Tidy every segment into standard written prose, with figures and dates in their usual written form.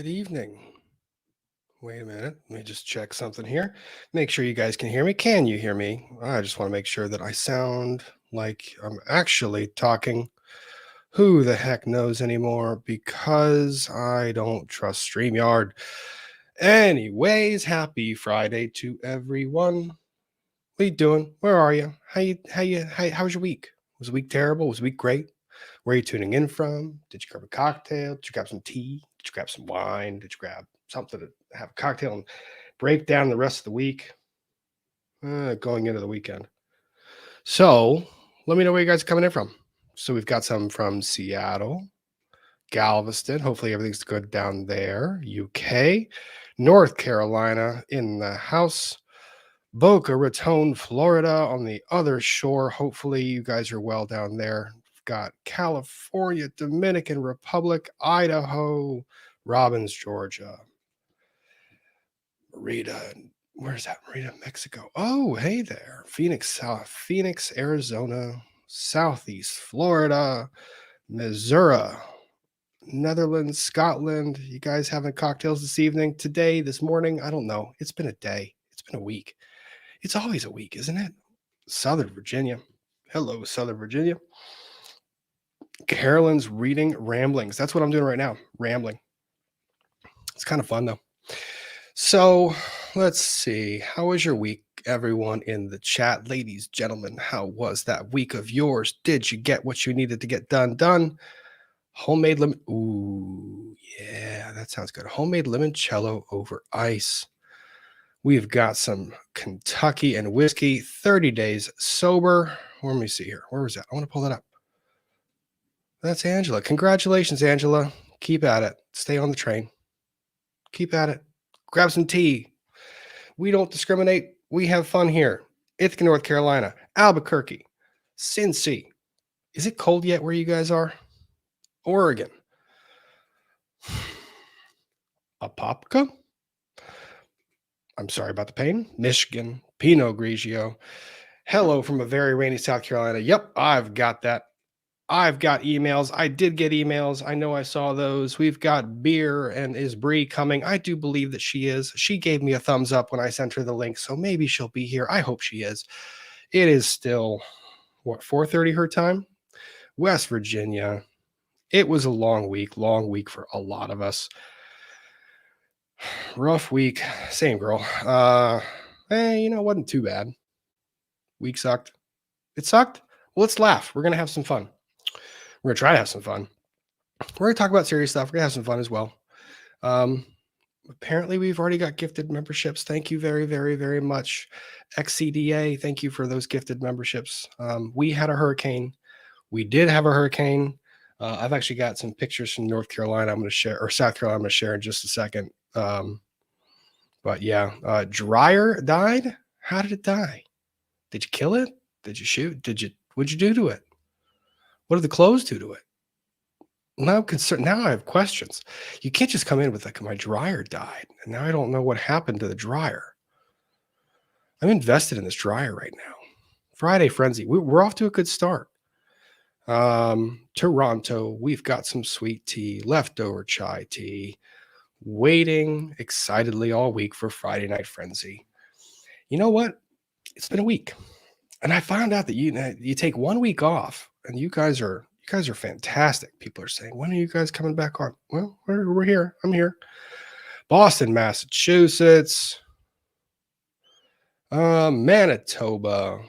Good evening. Wait a minute. Let me just check something here. Make sure you guys can hear me. Can you hear me? I just want to make sure that I sound like I'm actually talking. Who the heck knows anymore? Because I don't trust StreamYard. Anyways, happy Friday to everyone. What you doing? Where are you? How was your week? Was the week terrible? Was the week great? Where are you tuning in from? Did you grab a cocktail? Did you grab some tea? Did you grab some wine? Did you grab something to have a cocktail and break down the rest of the week? Going into the weekend. So let me know where you guys are coming in from. So we've got some from Seattle, Galveston. Hopefully everything's good down there. UK, North Carolina in the house. Boca Raton, Florida on the other shore. Hopefully you guys are well down there. We've got California, Dominican Republic, Idaho, Robbins, Georgia. Merida, where's that? Merida, Mexico. Oh, hey there. Phoenix, Arizona, Southeast Florida, Missouri, Netherlands, Scotland. You guys having cocktails this evening, today, this morning? I don't know. It's been a day. It's been a week. It's always a week, isn't it? Southern Virginia. Hello, Southern Virginia. Carolyn's reading ramblings. That's what I'm doing right now. Rambling. It's kind of fun though. So let's see. How was your week, everyone in the chat? Ladies, gentlemen, how was that week of yours? Did you get what you needed to get done? Homemade lemon. Ooh, yeah, that sounds good. Homemade limoncello over ice. We've got some Kentucky and whiskey, 30 days sober. Let me see here. Where was that? I want to pull that up. That's Angela. Congratulations, Angela. Keep at it. Stay on the train. Keep at it. Grab some tea. We don't discriminate. We have fun here. Ithaca, North Carolina, Albuquerque, Cincy. Is it cold yet where you guys are? Oregon. Apopka. I'm sorry about the pain. Michigan, Pinot Grigio. Hello from a very rainy South Carolina. Yep, I've got that. I've got emails. I did get emails. I know I saw those. We've got beer, and is Bree coming? I do believe that she is. She gave me a thumbs up when I sent her the link, so maybe she'll be here. I hope she is. It is still, 4:30 her time? West Virginia. It was a long week for a lot of us. Rough week. Same girl. It wasn't too bad. Week sucked. It sucked? Well, let's laugh. We're going to have some fun. We're going to try to have some fun. We're going to talk about serious stuff. We're going to have some fun as well. Apparently, we've already got gifted memberships. Thank you very, very, very much. XCDA, thank you for those gifted memberships. We had a hurricane. We did have a hurricane. I've actually got some pictures from North Carolina I'm going to share, or South Carolina I'm going to share in just a second. But yeah, Dryer died. How did it die? Did you kill it? Did you shoot? What'd you do to it? What did the clothes do to it? Now I have questions. You can't just come in with like, my dryer died, and now I don't know what happened to the dryer. I'm invested in this dryer right now. Friday Frenzy. We're off to a good start. Toronto, we've got some sweet tea, leftover chai tea, waiting excitedly all week for Friday Night Frenzy. You know what? It's been a week, and I found out that you take 1 week off, and you guys are fantastic. People are saying, when are you guys coming back on? Well, we're here. I'm here. Boston, Massachusetts, Manitoba.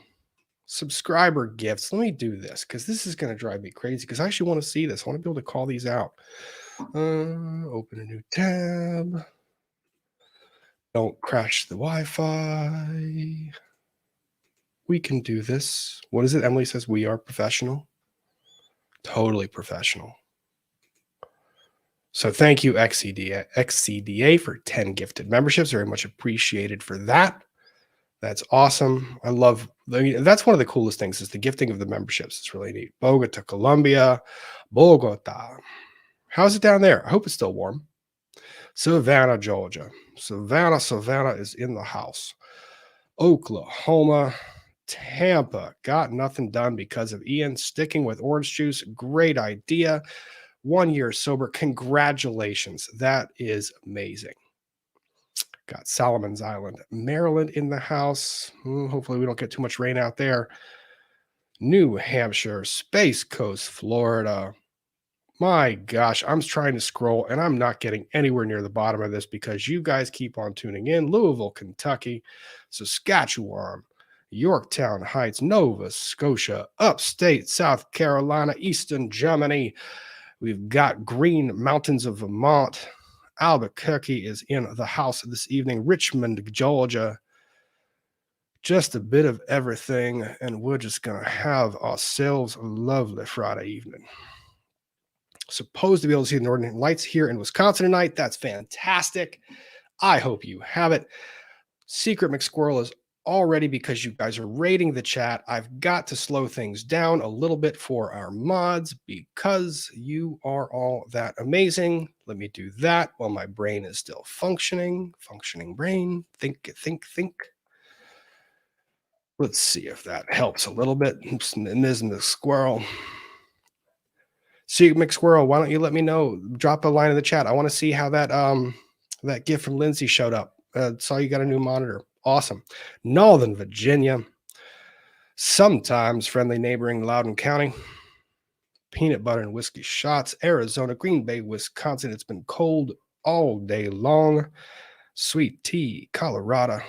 Subscriber gifts. Let me do this because this is going to drive me crazy because I actually want to see this. I want to be able to call these out. Open a new tab. Don't crash the Wi-Fi. We can do this. What is it? Emily says we are professional. Totally professional. So thank you, XCDA, for 10 gifted memberships. Very much appreciated for that. That's awesome. That's one of the coolest things is the gifting of the memberships. It's really neat. Bogota, Colombia, Bogota. How's it down there? I hope it's still warm. Savannah, Georgia. Savannah is in the house. Oklahoma, Tampa. Got nothing done because of Ian sticking with orange juice. Great idea. 1 year sober. Congratulations. That is amazing. Got Solomon's Island, Maryland in the house. Hopefully we don't get too much rain out there. New Hampshire, Space Coast, Florida. My gosh, I'm trying to scroll and I'm not getting anywhere near the bottom of this because you guys keep on tuning in. Louisville, Kentucky, Saskatchewan, Yorktown Heights, Nova Scotia, upstate South Carolina, Eastern Germany. We've got Green Mountains of Vermont. Albuquerque is in the house this evening. Richmond, Georgia. Just a bit of everything, and we're just going to have ourselves a lovely Friday evening. Supposed to be able to see the northern lights here in Wisconsin tonight. That's fantastic. I hope you have it. Secret McSquirrel is all ready because you guys are rating the chat. I've got to slow things down a little bit for our mods because you are all that amazing. Let me do that while my brain is still functioning. Functioning brain. Think. Let's see if that helps a little bit. Ms. McSquirrel. Secret McSquirrel, why don't you let me know? Drop a line in the chat. I want to see how that gift from Lindsay showed up. Saw you got a new monitor. Awesome. Northern Virginia. Sometimes friendly neighboring Loudoun County. Peanut butter and whiskey shots. Arizona, Green Bay, Wisconsin. It's been cold all day long. Sweet tea, Colorado.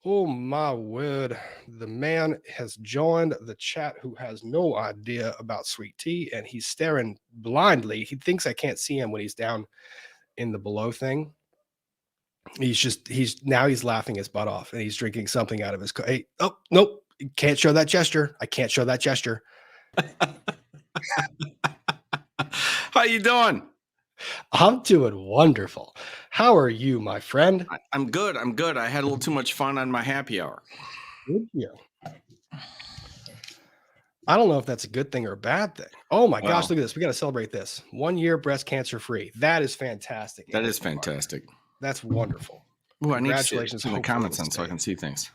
Oh my word. The man has joined the chat who has no idea about sweet tea, and he's staring blindly. He thinks I can't see him when he's down in the below thing. He's laughing his butt off, and he's drinking something out of his hey, oh nope, can't show that gesture. I can't show that gesture. How you doing? I'm doing wonderful. How are you, my friend? I'm good. I had a little too much fun on my happy hour. Good you. I don't know if that's a good thing or a bad thing. Oh my gosh, look at this. We got to celebrate this. 1 year breast cancer free. That is fantastic. That is fantastic. That's wonderful. Ooh, Congratulations. I need to see the comments on so I can see things.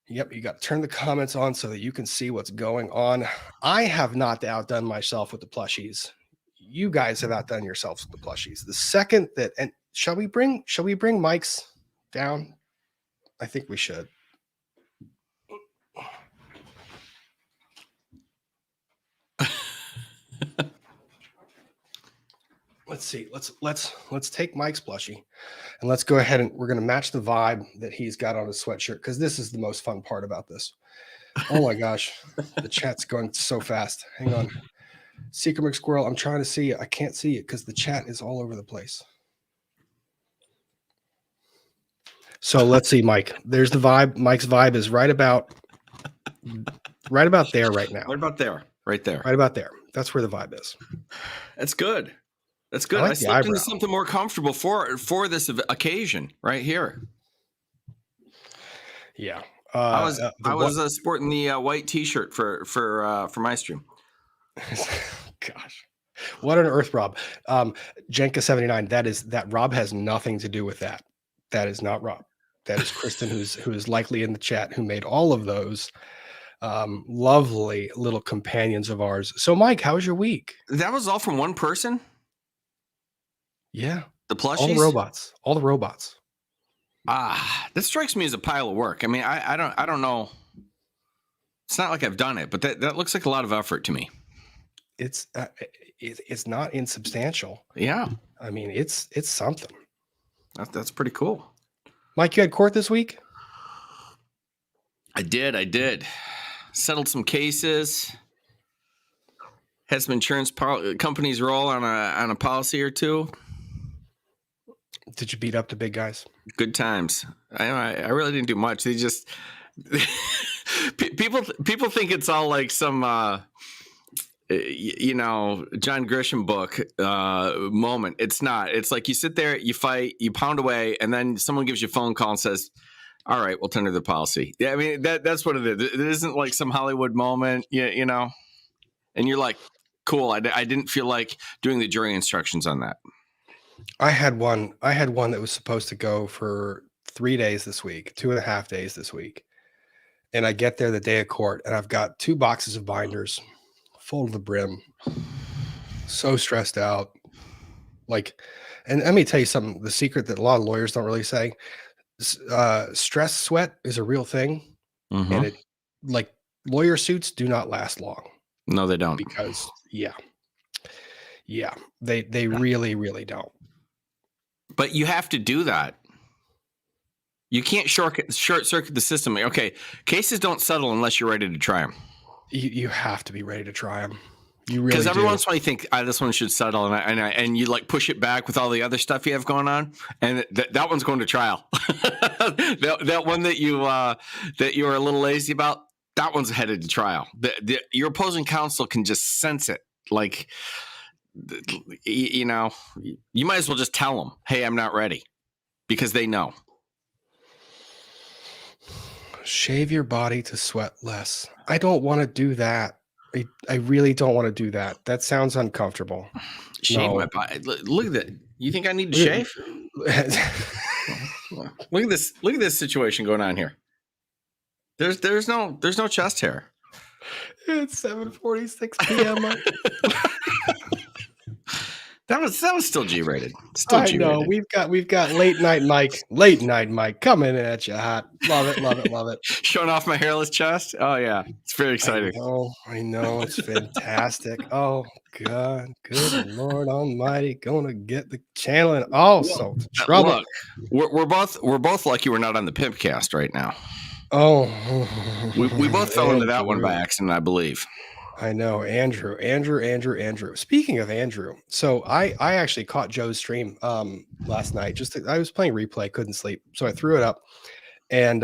Yep, you got to turn the comments on so that you can see what's going on. I have not outdone myself with the plushies. You guys have outdone yourselves with the plushies. The second that, and shall we bring mics down? I think we should. Let's see. Let's take Mike's plushie and let's go ahead and we're going to match the vibe that he's got on his sweatshirt because this is the most fun part about this. Oh my gosh, the chat's going so fast. Hang on. Secret McSquirrel, I'm trying to see it. I can't see it because the chat is all over the place. So let's see, Mike. There's the vibe. Mike's vibe is right about there right now. Right about there. Right there. Right about there. That's where the vibe is. That's good. That's good. I slipped into something more comfortable for this occasion right here. Yeah. I was sporting the white T-shirt for my stream. Gosh, what an earth, Rob. Jenka79. That Rob has nothing to do with that. That is not Rob. That is Kristen, who is likely in the chat, who made all of those lovely little companions of ours. So, Mike, how was your week? That was all from one person. Yeah, the plushies, all the robots. That strikes me as a pile of work. I mean, I don't know. It's not like I've done it, but that looks like a lot of effort to me. It's not insubstantial. Yeah, I mean it's something. That's pretty cool. Mike, you had court this week? I did. Settled some cases. Had some insurance companies roll on a policy or two. Did you beat up the big guys? Good times. I really didn't do much. They just people think it's all like some John Grisham book moment. It's not. It's like you sit there, you fight, you pound away, and then someone gives you a phone call and says, "All right, we'll tender the policy." Yeah, I mean that's what it is. It isn't like some Hollywood moment, you know. And you're like, cool. I didn't feel like doing the jury instructions on that. I had one that was supposed to go for 3 days this week, 2.5 days this week. And I get there the day of court and I've got 2 boxes of binders full to the brim. So stressed out. Like, and let me tell you something. The secret that a lot of lawyers don't really say: stress sweat is a real thing, Mm-hmm. and it like lawyer suits do not last long No, they don't. because they really don't. But you have to do that. You can't short circuit the system. Okay, cases don't settle unless you're ready to try them. You have to be ready to try them. You really Because every do. once in a while you think this one should settle, and you like push it back with all the other stuff you have going on, and that one's going to trial. that one that you were a little lazy about, that one's headed to trial. Your opposing counsel can just sense it. Like, you know, you might as well just tell them, "Hey, I'm not ready," because they know. Shave your body to sweat less. I don't want to do that. I really don't want to do that. That sounds uncomfortable. Shave No. my body. Look at that. You think I need to shave? Look at this. Look at this situation going on here. There's no chest hair. It's 7:46 p.m. That was still G-rated. Still I G-rated. know. We've got late night Mike coming at you hot. Love it. Showing off my hairless chest. Oh yeah, it's very exciting. I know. It's fantastic. Oh God, good Lord Almighty, gonna get the channel in all sorts of trouble. Look, we're both lucky we're not on the Pimpcast right now. Oh, we both fell into that one by accident, I believe. I know. Andrew. Speaking of Andrew, so I actually caught Joe's stream last night. I was playing replay, couldn't sleep, so I threw it up and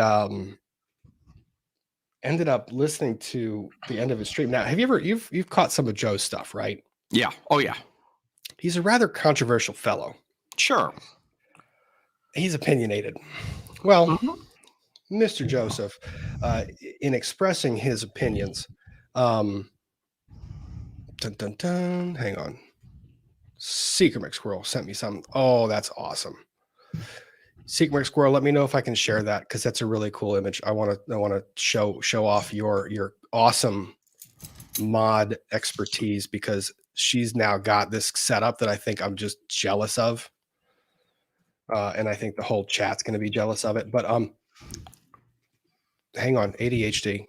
ended up listening to the end of his stream. Now, have you ever you've caught some of Joe's stuff, right? Yeah. Oh yeah. He's a rather controversial fellow. Sure. He's opinionated. Well, Mr. Joseph, in expressing his opinions, hang on. Secret McSquirrel sent me something. Oh, that's awesome. Secret McSquirrel, let me know if I can share that because that's a really cool image. I want to show off your awesome mod expertise because she's now got this setup that I think I'm just jealous of. And I think the whole chat's going to be jealous of it. But hang on, ADHD.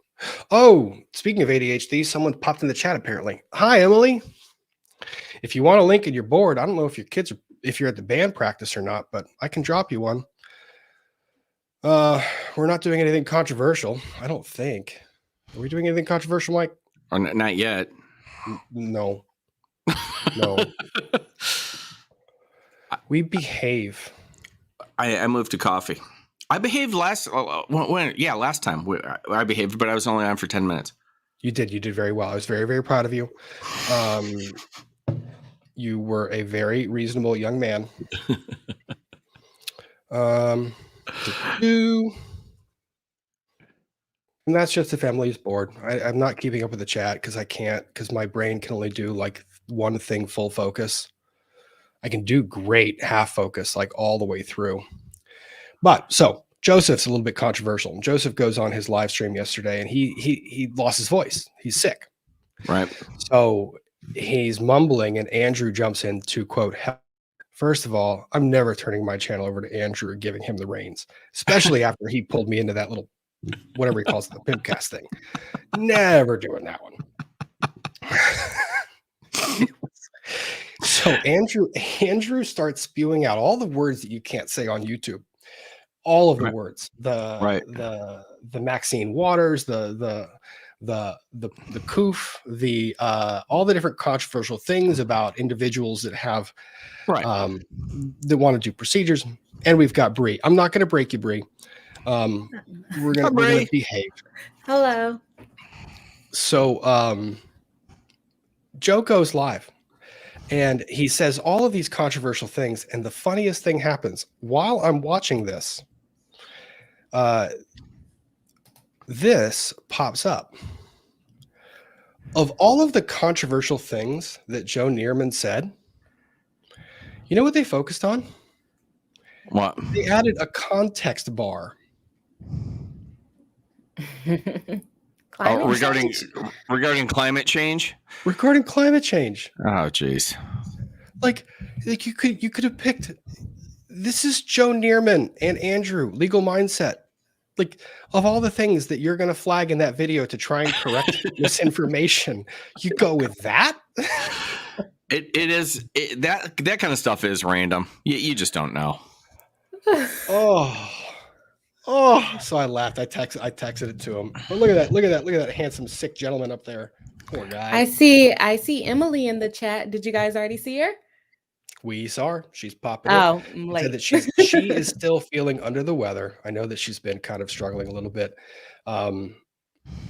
Oh, speaking of ADHD, someone popped in the chat apparently. Hi, Emily. If you want a link and you're bored, I don't know if if you're at the band practice or not, but I can drop you one. We're not doing anything controversial, I don't think. Are we doing anything controversial, Mike? Not yet. No. We behave. I moved to coffee. I behaved last time I behaved, but I was only on for 10 minutes. You did very well. I was very, very proud of you. You were a very reasonable young man. And that's just if Emily's bored. I'm not keeping up with the chat because I can't, because my brain can only do like one thing full focus. I can do great half focus, like all the way through. But so Joseph's a little bit controversial. Joseph goes on his live stream yesterday and he lost his voice. He's sick. Right. So he's mumbling and Andrew jumps in to quote, help. First of all, I'm never turning my channel over to Andrew and giving him the reins, especially after he pulled me into that little, whatever he calls it, the Pimpcast thing. Never doing that one. So Andrew starts spewing out all the words that you can't say on YouTube. All of the words, the Maxine Waters, the coof, all the different controversial things about individuals that have that want to do procedures. And we've got Bree. I'm not going to break you, Bree. We're gonna behave. Hello. So Joe goes live and he says all of these controversial things, and the funniest thing happens while I'm watching this. This pops up. Of all of the controversial things that Joe Neerman said, you know what they focused on? What? They added a context bar. Regarding climate change. Regarding climate change. Oh, geez. Like you could have picked. This is Joe Neerman and Andrew, Legal Mindset. Like, of all the things that you're going to flag in that video to try and correct misinformation, you go with that? That kind of stuff is random. You just don't know. So I laughed. I texted it to him. But look at that handsome, sick gentleman up there. Poor guy. I see Emily in the chat. Did you guys already see her? We saw her. She's popping Oh, up. I'm late. Said that she is still feeling under the weather. I know that she's been kind of struggling a little bit. And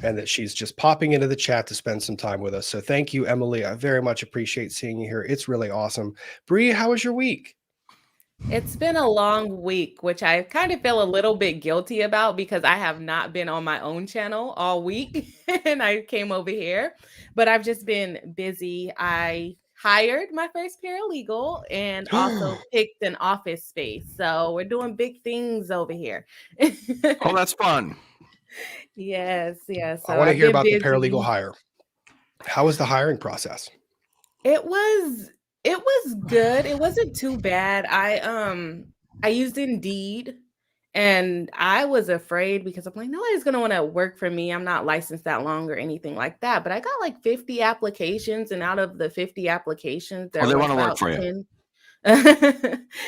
that she's just popping into the chat to spend some time with us. So thank you, Emily. I very much appreciate seeing you here. It's really awesome. Bree, how was your week? It's been a long week, which I kind of feel a little bit guilty about because I have not been on my own channel all week and I came over here, but I've just been busy. I hired my first paralegal and also picked an office space. So we're doing big things over here. Oh, that's fun. Yes. So I want to hear about the paralegal hire. How was the hiring process? It was good. It wasn't too bad. I used Indeed and I was afraid because I'm like, nobody's gonna want to work for me. I'm not licensed that long or anything like that. But I got like 50 applications, and out of the 50 applications, they want to work for 10.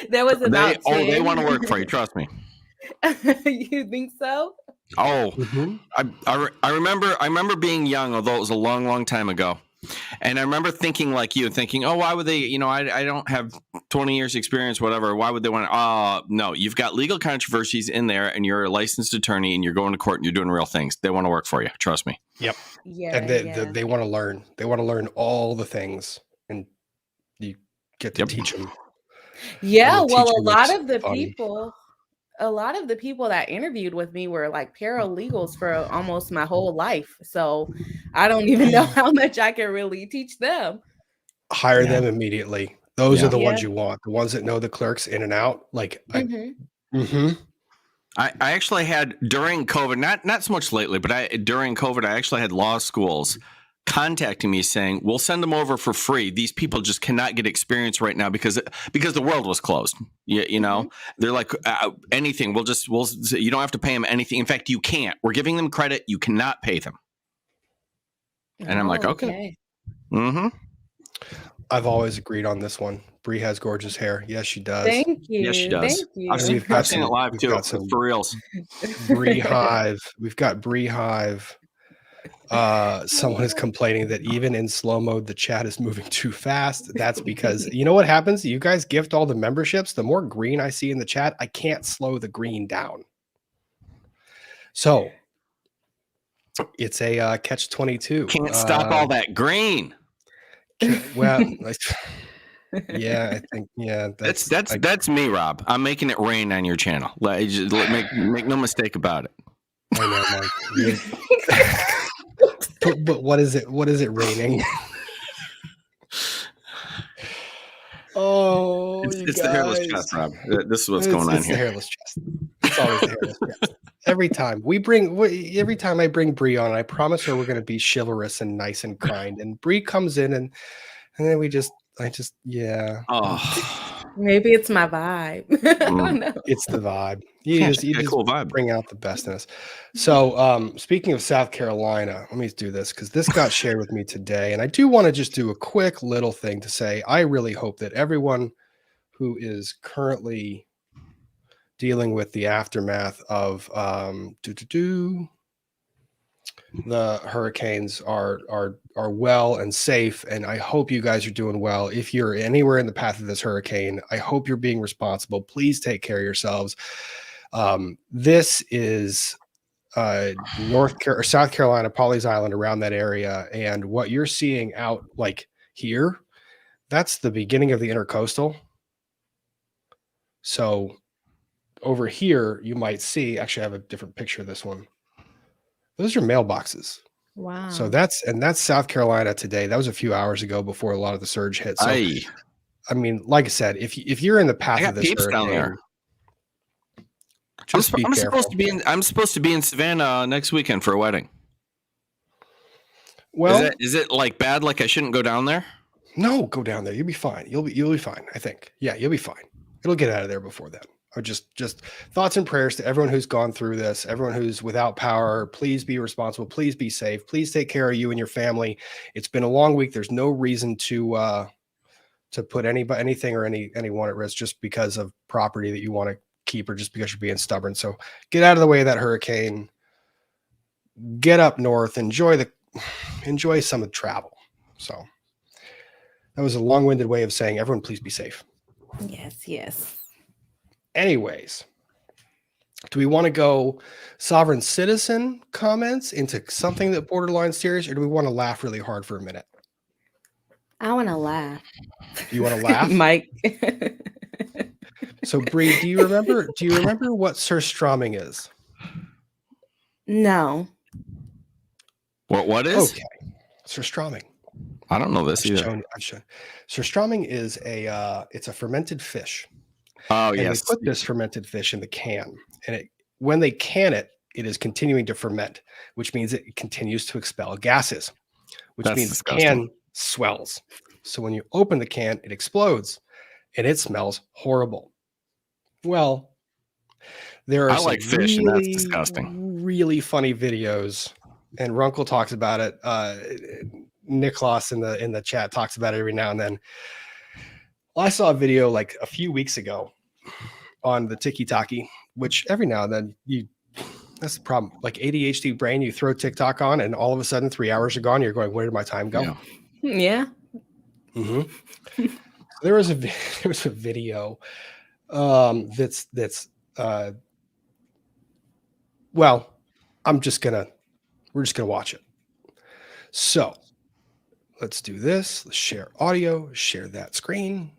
There was about 10. They want to work for you. Trust me. You think so? Oh, I remember being young, although it was a long, long time ago. And I remember thinking like you, oh, why would they, I don't have 20 years experience, whatever. Why would they want to, no, you've got legal controversies in there and you're a licensed attorney and you're going to court and you're doing real things. They want to work for you. Trust me. Yep. Yeah. And they want to learn. They want to learn all the things and you get to teach them. Yeah. Well, a lot of the people that interviewed with me were like paralegals for almost my whole life. So I don't even know how much I can really teach them. Hire them immediately. Those are the ones you want. The ones that know the clerks in and out. Like, I actually had during COVID, not so much lately, but during COVID, I actually had law schools contacting me saying, we'll send them over for free. These people just cannot get experience right now because the world was closed. You know, they're like anything. We'll you don't have to pay them anything. In fact, you can't. We're giving them credit. You cannot pay them. And I'm like, okay. I've always agreed on this one. Bree has gorgeous hair. Yes, she does. Thank you. Yes, she does. Thank you. I've seen it live too. For reals. Bree Hive. We've got Bree Hive. Someone is complaining that even in slow mode, the chat is moving too fast. That's because you know what happens? You guys gift all the memberships. The more green I see in the chat, I can't slow the green down. So it's a catch-22. Can't stop all that green. Well, yeah, I think that's me, Rob. I'm making it rain on your channel. Make no mistake about it. I know, Mike. But what is it? What is it raining? It's the hairless chest, Rob. This is what's going on it's here. The hairless chest. It's always the hairless chest. Every time I bring Bree on, I promise her we're going to be chivalrous and nice and kind. And Bree comes in and then Maybe it's my vibe. I don't know. It's the vibe. You just cool vibe. Bring out the best in us. So speaking of South Carolina, let me do this because this got shared with me today. And I do want to just do a quick little thing to say, I really hope that everyone who is currently dealing with the aftermath of the hurricanes are well and safe, and I hope you guys are doing well. If you're anywhere in the path of this hurricane, I hope you're being responsible. Please take care of yourselves. This is South Carolina, Pawleys Island, around that area, and what you're seeing out like here, that's the beginning of the intercoastal. So over here, you might see, actually I have a different picture of this one. Those are mailboxes. Wow. So that's South Carolina today. That was a few hours ago before a lot of the surge hit. So, I mean, like I said, if you're in the path of this hurricane, down there. I'm supposed to be in Savannah next weekend for a wedding. Well, is it like bad? Like I shouldn't go down there? no, go down there. You'll be fine. You'll be fine. I think. Yeah, you'll be fine. It'll get out of there before then. Or just thoughts and prayers to everyone who's gone through this, everyone who's without power. Please be responsible. Please be safe. Please take care of you and your family. It's been a long week. There's no reason to put anything or anyone at risk just because of property that you want to keep or just because you're being stubborn. So get out of the way of that hurricane. Get up north. Enjoy some of the travel. So that was a long-winded way of saying, everyone, please be safe. Yes. Anyways, do we want to go sovereign citizen comments into something that borderline serious, or do we want to laugh really hard for a minute? I want to laugh. Do you want to laugh? Mike? So, Bree, do you remember what surströmming is? No. What is? Okay. Surströmming. I don't know this either. I've shown. Surströmming is it's a fermented fish. Oh, and yes. they put this fermented fish in the can, and when they can it, it is continuing to ferment, which means it continues to expel gases, which That's means disgusting. the can swells. So when you open the can, it explodes, and it smells horrible. Well, there are I like fish, and that's disgusting. really funny videos, and Runkle talks about it. Niklas in the chat talks about it every now and then. Well, I saw a video like a few weeks ago on the TikTok, which every now and then that's the problem. Like ADHD brain, you throw TikTok on and all of a sudden 3 hours are gone. You're going, where did my time go? Yeah. Mm-hmm. There was a video that's well, we're just gonna watch it. So let's do this. Let's share audio, share that screen.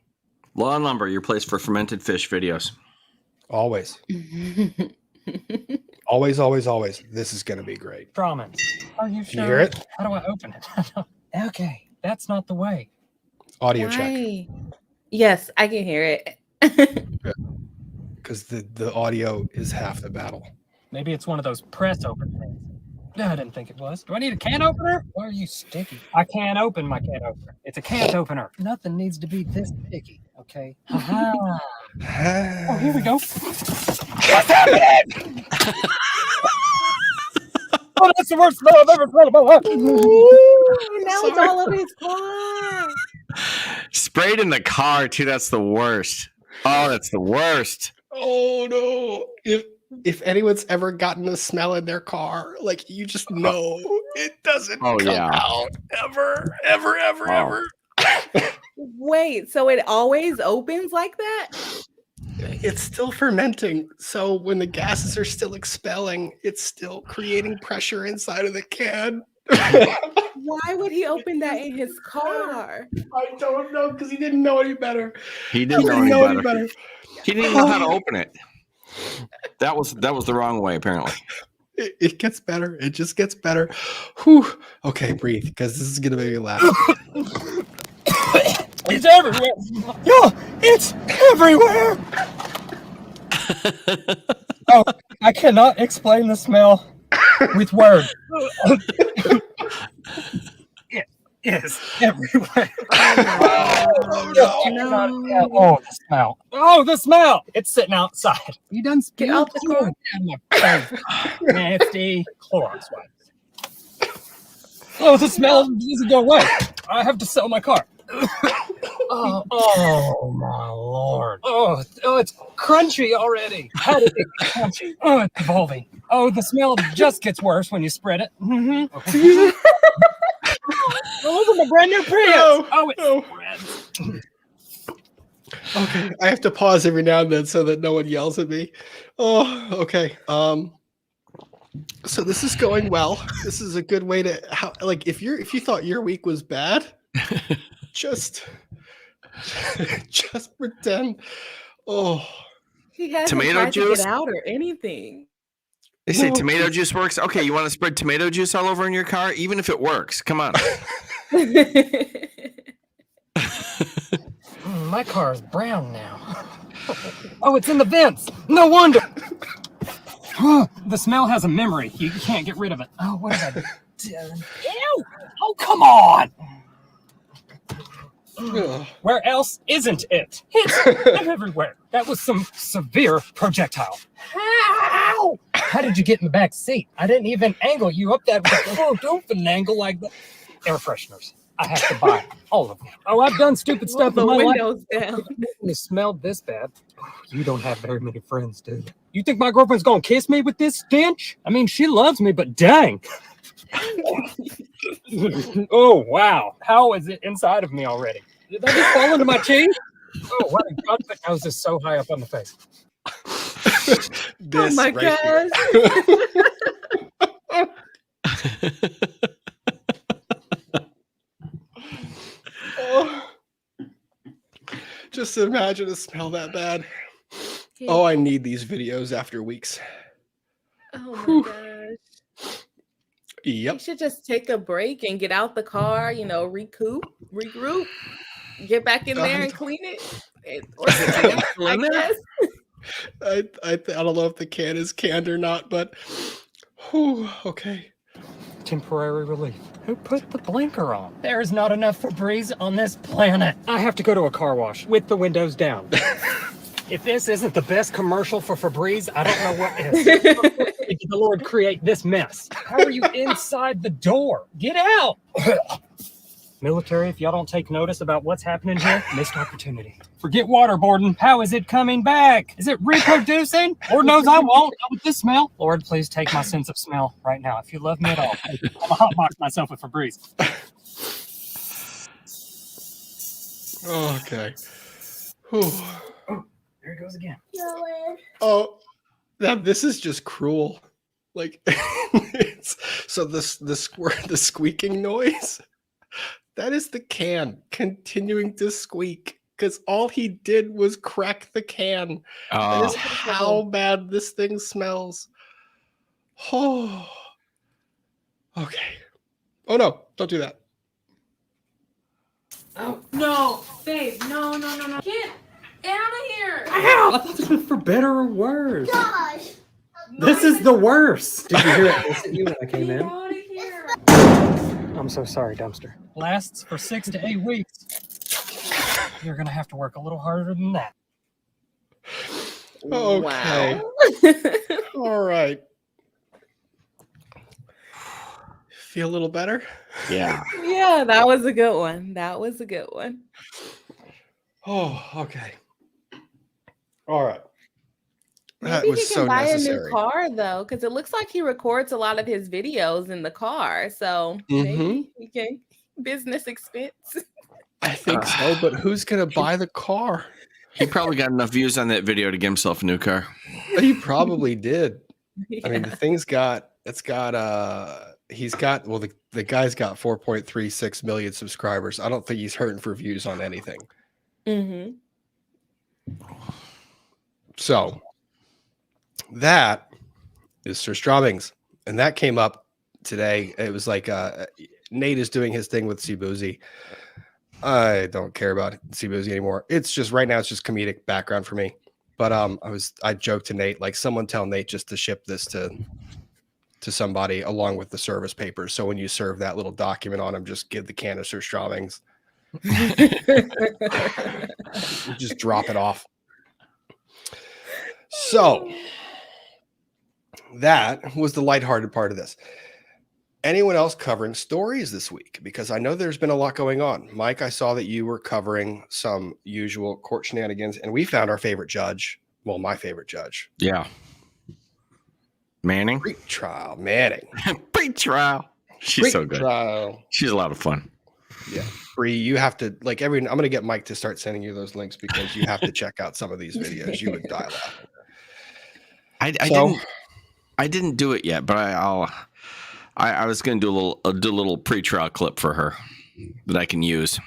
Law and Lumber, your place for fermented fish videos. Always. always. This is going to be great. Ramen. Are you sure? Can you hear it? How do I open it? Okay, that's not the way. Audio check. Why? Yes, I can hear it. Because the audio is half the battle. Maybe it's one of those press open things. No, I didn't think it was. Do I need a can opener? Why are you sticky? I can't open my can opener. It's a can opener. Nothing needs to be this sticky, okay? Oh, here we go. What's happening? Oh, that's the worst smell I've ever smelled in my life. Now it's all over his car. Sprayed in the car, too. That's the worst. Oh, that's the worst. Oh, no. If anyone's ever gotten a smell in their car, like you just know it doesn't come out ever. Wait, so it always opens like that? It's still fermenting. So when the gases are still expelling, it's still creating pressure inside of the can. Why would he open that in his car? I don't know, because he didn't know any better. He didn't know any better. He didn't even know how to open it. That was the wrong way, apparently. It gets better. It just gets better. Whew. Okay, breathe, because this is gonna make me laugh. It's everywhere. Yeah, it's everywhere. Oh, I cannot explain the smell with words. It is everywhere. Oh, the smell. Oh, the smell. It's sitting outside. You done Get out the car. Nasty Clorox wipes. Oh, the smell doesn't go away. I have to sell my car. Oh my lord. Oh, it's crunchy already. How did it get crunchy? Oh, it's evolving. Oh, the smell just gets worse when you spread it. Mm-hmm. Oh, look at my brand new Prius. It spreads. Okay, I have to pause every now and then so that no one yells at me. Oh, okay. So this is going well. This is a good way to if you thought your week was bad, just pretend. Oh, He hasn't Tomato tried juice? to get out or anything. They say tomato juice works. Okay, you want to spread tomato juice all over in your car? Even if it works. Come on. My car is brown now. Oh, it's in the vents. No wonder. The smell has a memory. You can't get rid of it. Oh, what did I Ew! Oh, come on! Ugh. Where else isn't it? It's everywhere. That was some severe projectile. How? How did you get in the back seat? I didn't even angle you up that dolphin angle like that. Air fresheners. I have to buy all of them. Oh, I've done stupid Roll stuff the in my life. windows down. You smelled this bad. You don't have very many friends, do you? You think my girlfriend's gonna kiss me with this stench? I mean, she loves me, but dang. Oh, wow. How is it inside of me already? Did that just fall into my cheek? Oh, wow. God, the nose is so high up on the face. Oh my right gosh. Oh. Just imagine a smell that bad. Oh, I need these videos after weeks. Oh Whew. my gosh. Yep. You should just take a break and get out the car, regroup, get back in there and clean it. Or stamp, I guess. I don't know if the can is canned or not, but whew, okay. Temporary relief. Who put the blinker on? There is not enough Febreze on this planet. I have to go to a car wash with the windows down. If this isn't the best commercial for Febreze, I don't know what is. Did the Lord create this mess? How are you inside the door? Get out! Military, if y'all don't take notice about what's happening here, missed opportunity. Forget waterboarding. How is it coming back? Is it reproducing? Lord knows I won't. Not with this smell. Lord, please take my sense of smell right now. If you love me at all, I'm gonna hotbox myself with Febreze. Okay. Whew. Oh, there it goes again. Oh, this is just cruel. Like, so the squeaking noise. That is the can continuing to squeak because all he did was crack the can. That is how bad this thing smells. Oh, okay. Oh no! Don't do that. Oh no, babe! No! Get out of here! Ow! I thought this was for better or worse. Gosh. This is the worst. Did you hear it hiss at you when I came Get in? out of here! I'm so sorry, Dumpster. Lasts for 6 to 8 weeks. You're gonna have to work a little harder than that. Okay. Wow. All right. Feel a little better? Yeah. Yeah, that was a good one. Oh, okay. All right. That Maybe was he can so buy a necessary. new car though, because it looks like he records a lot of his videos in the car. So maybe he can business expense. I think so, but who's gonna buy the car? He probably got enough views on that video to get himself a new car. He probably did. I mean, Yeah. the thing's got he's got the guy's got 4.36 million subscribers. I don't think he's hurting for views on anything. Mhm. So that is Sir Straubings, and that came up today. It was like Nate is doing his thing with Cboozy. I don't care about Cboozy anymore. It's just right now it's just comedic background for me. But I joked to Nate, like, someone tell Nate just to ship this to somebody along with the service papers. So when you serve that little document on him, just give the can of Sir Straubings. Just drop it off. So that was the lighthearted part of this. Anyone else covering stories this week? Because I know there's been a lot going on. Mike, I saw that you were covering some usual court shenanigans, and we found our favorite judge. Well, my favorite judge. Yeah. Manning. Pre-trial Manning. Pre-trial. She's so good. Pre-trial. She's a lot of fun. Yeah. Bree, you have to I'm going to get Mike to start sending you those links because you have to check out some of these videos. You would die laughing. I didn't do it yet, but I was going to do a little pre-trial clip for her that I can use.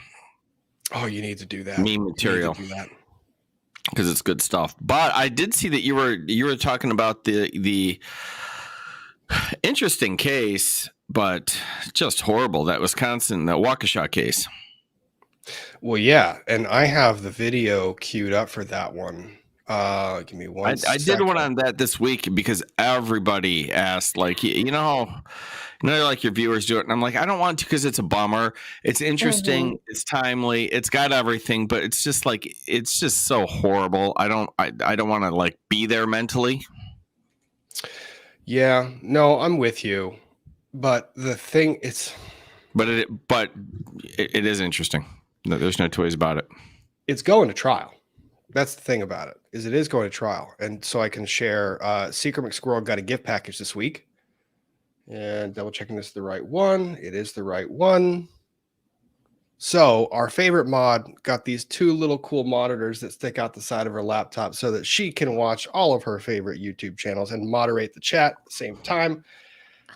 Oh, you need to do that. Meme material. You need to do that. Because it's good stuff. But I did see that you were talking about the interesting case, but just horrible, that Wisconsin, that Waukesha case. Well, yeah, and I have the video queued up for that one. Give me one I second. did one on that this week because everybody asked, like, like your viewers do it, and I'm like, I don't want to because it's a bummer. It's interesting, it's timely, it's got everything, but it's just like it's just so horrible. I don't want to like be there mentally. Yeah, no, I'm with you. But the thing it is interesting. No, there's no two ways about it. It's going to trial. That's the thing about it, is it is going to trial. And so I can share Secret McSquirrel got a gift package this week. And double checking this is the right one. It is the right one. So our favorite mod got these two little cool monitors that stick out the side of her laptop so that she can watch all of her favorite YouTube channels and moderate the chat at the same time.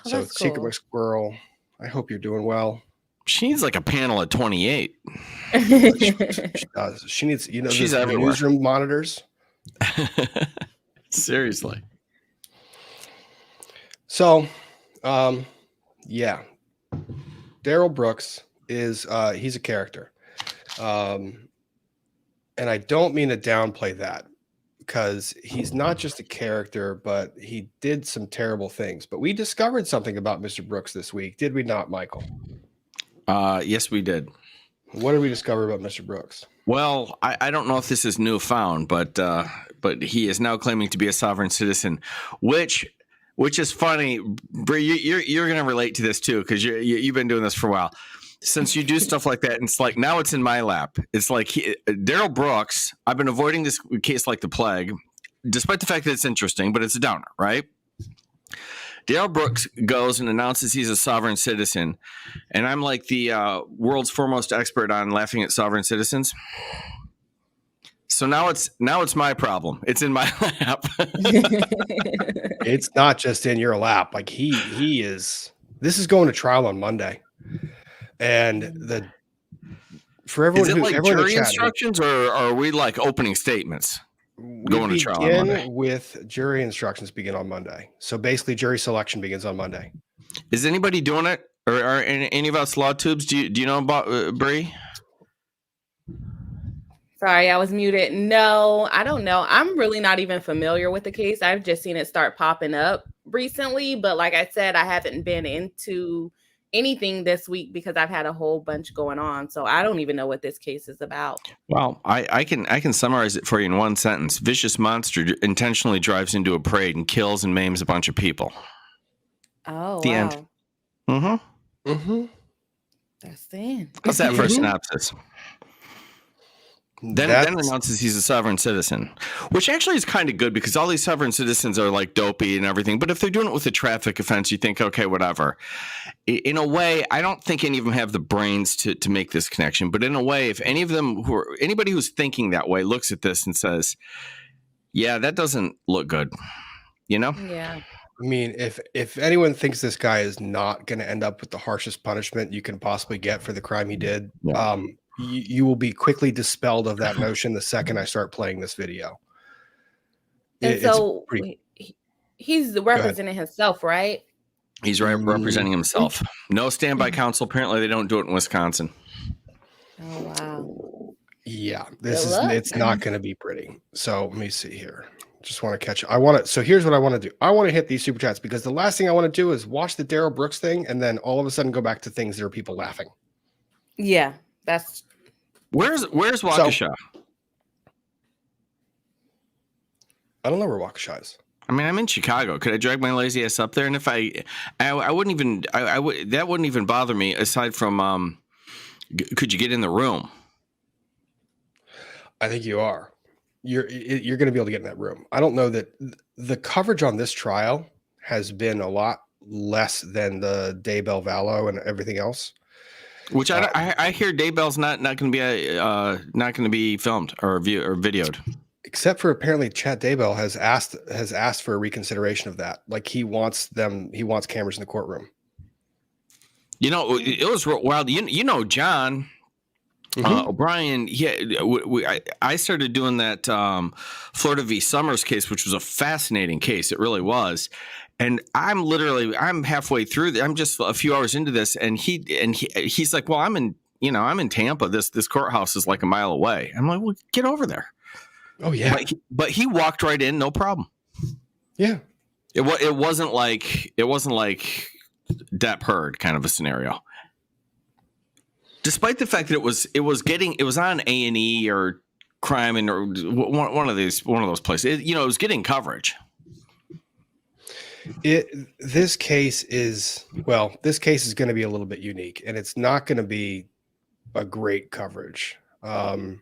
Oh, So that's Secret cool. McSquirrel, I hope you're doing well. She needs like a panel at 28. She does. She needs, She's the everywhere. newsroom monitors. Seriously. So, yeah, Daryl Brooks is he's a character, and I don't mean to downplay that because he's not just a character, but he did some terrible things. But we discovered something about Mr. Brooks this week, did we not, Michael? Yes, we did. What did we discover about Mr. Brooks? Well, I don't know if this is newfound, but he is now claiming to be a sovereign citizen, which is funny. Bree, you're going to relate to this too because you've been doing this for a while. Since you do stuff like that, and it's like now it's in my lap. It's like Daryl Brooks. I've been avoiding this case like the plague, despite the fact that it's interesting, but it's a downer, right? Daryl Brooks goes and announces he's a sovereign citizen, and I'm like the world's foremost expert on laughing at sovereign citizens. So now it's my problem. It's in my lap. It's not just in your lap. Like he is. This is going to trial on Monday, and for everyone Is it like everyone in the jury chat, instructions, or are we like opening statements? we going to trial on begin Monday? with jury instructions begin on Monday. So basically, jury selection begins on Monday. Is anybody doing it, or are any of us law tubes? Do you know about Bree? Sorry, I was muted. No, I don't know. I'm really not even familiar with the case. I've just seen it start popping up recently. But like I said, I haven't been into anything this week because I've had a whole bunch going on. So I don't even know what this case is about. Well, I can summarize it for you in one sentence. Vicious monster intentionally drives into a parade and kills and maims a bunch of people. Oh, The wow. end. Mm-hmm. Mm-hmm. That's the end. How's that for a Mhm. synopsis? Then announces he's a sovereign citizen, which actually is kind of good because all these sovereign citizens are like dopey and everything. But if they're doing it with a traffic offense, you think, okay, whatever. In a way, I don't think any of them have the brains to make this connection. But in a way, if anybody who's thinking that way looks at this and says, yeah, that doesn't look good, Yeah. I mean, if anyone thinks this guy is not going to end up with the harshest punishment you can possibly get for the crime he did, Yeah. You will be quickly dispelled of that notion the second I start playing this video. And It's so pretty- he's representing himself, right? He's representing himself. No standby counsel. Apparently, they don't do it in Wisconsin. Oh, wow. Yeah, Good luck. it's not going to be pretty. So let me see here. Just want to catch. So here's what I want to do. I want to hit these super chats because the last thing I want to do is watch the Daryl Brooks thing and then all of a sudden go back to things that are people laughing. Yeah, that's Where's Waukesha? I don't know where Waukesha is. I mean, I'm in Chicago. Could I drag my lazy ass up there? And if I wouldn't even, that wouldn't even bother me. Aside from, could you get in the room? I think you are. You're going to be able to get in that room. I don't know that the coverage on this trial has been a lot less than the Daybell Vallow and everything else. Which I hear Daybell's not going to be filmed or videoed. Except for apparently Chad Daybell has asked for a reconsideration of that. Like he wants cameras in the courtroom. It was wild. John O'Brien. I started doing that Florida v. Summers case, which was a fascinating case. It really was. And I'm halfway through. I'm just a few hours into this, and he's like, "Well, I'm in Tampa. This courthouse is like a mile away." I'm like, "Well, get over there." Oh yeah. But he walked right in, no problem. Yeah. It wasn't like Depp Heard kind of a scenario. Despite the fact that it was on A&E or Crime and or one of those places. It was getting coverage. This case is going to be a little bit unique, and it's not going to be a great coverage. I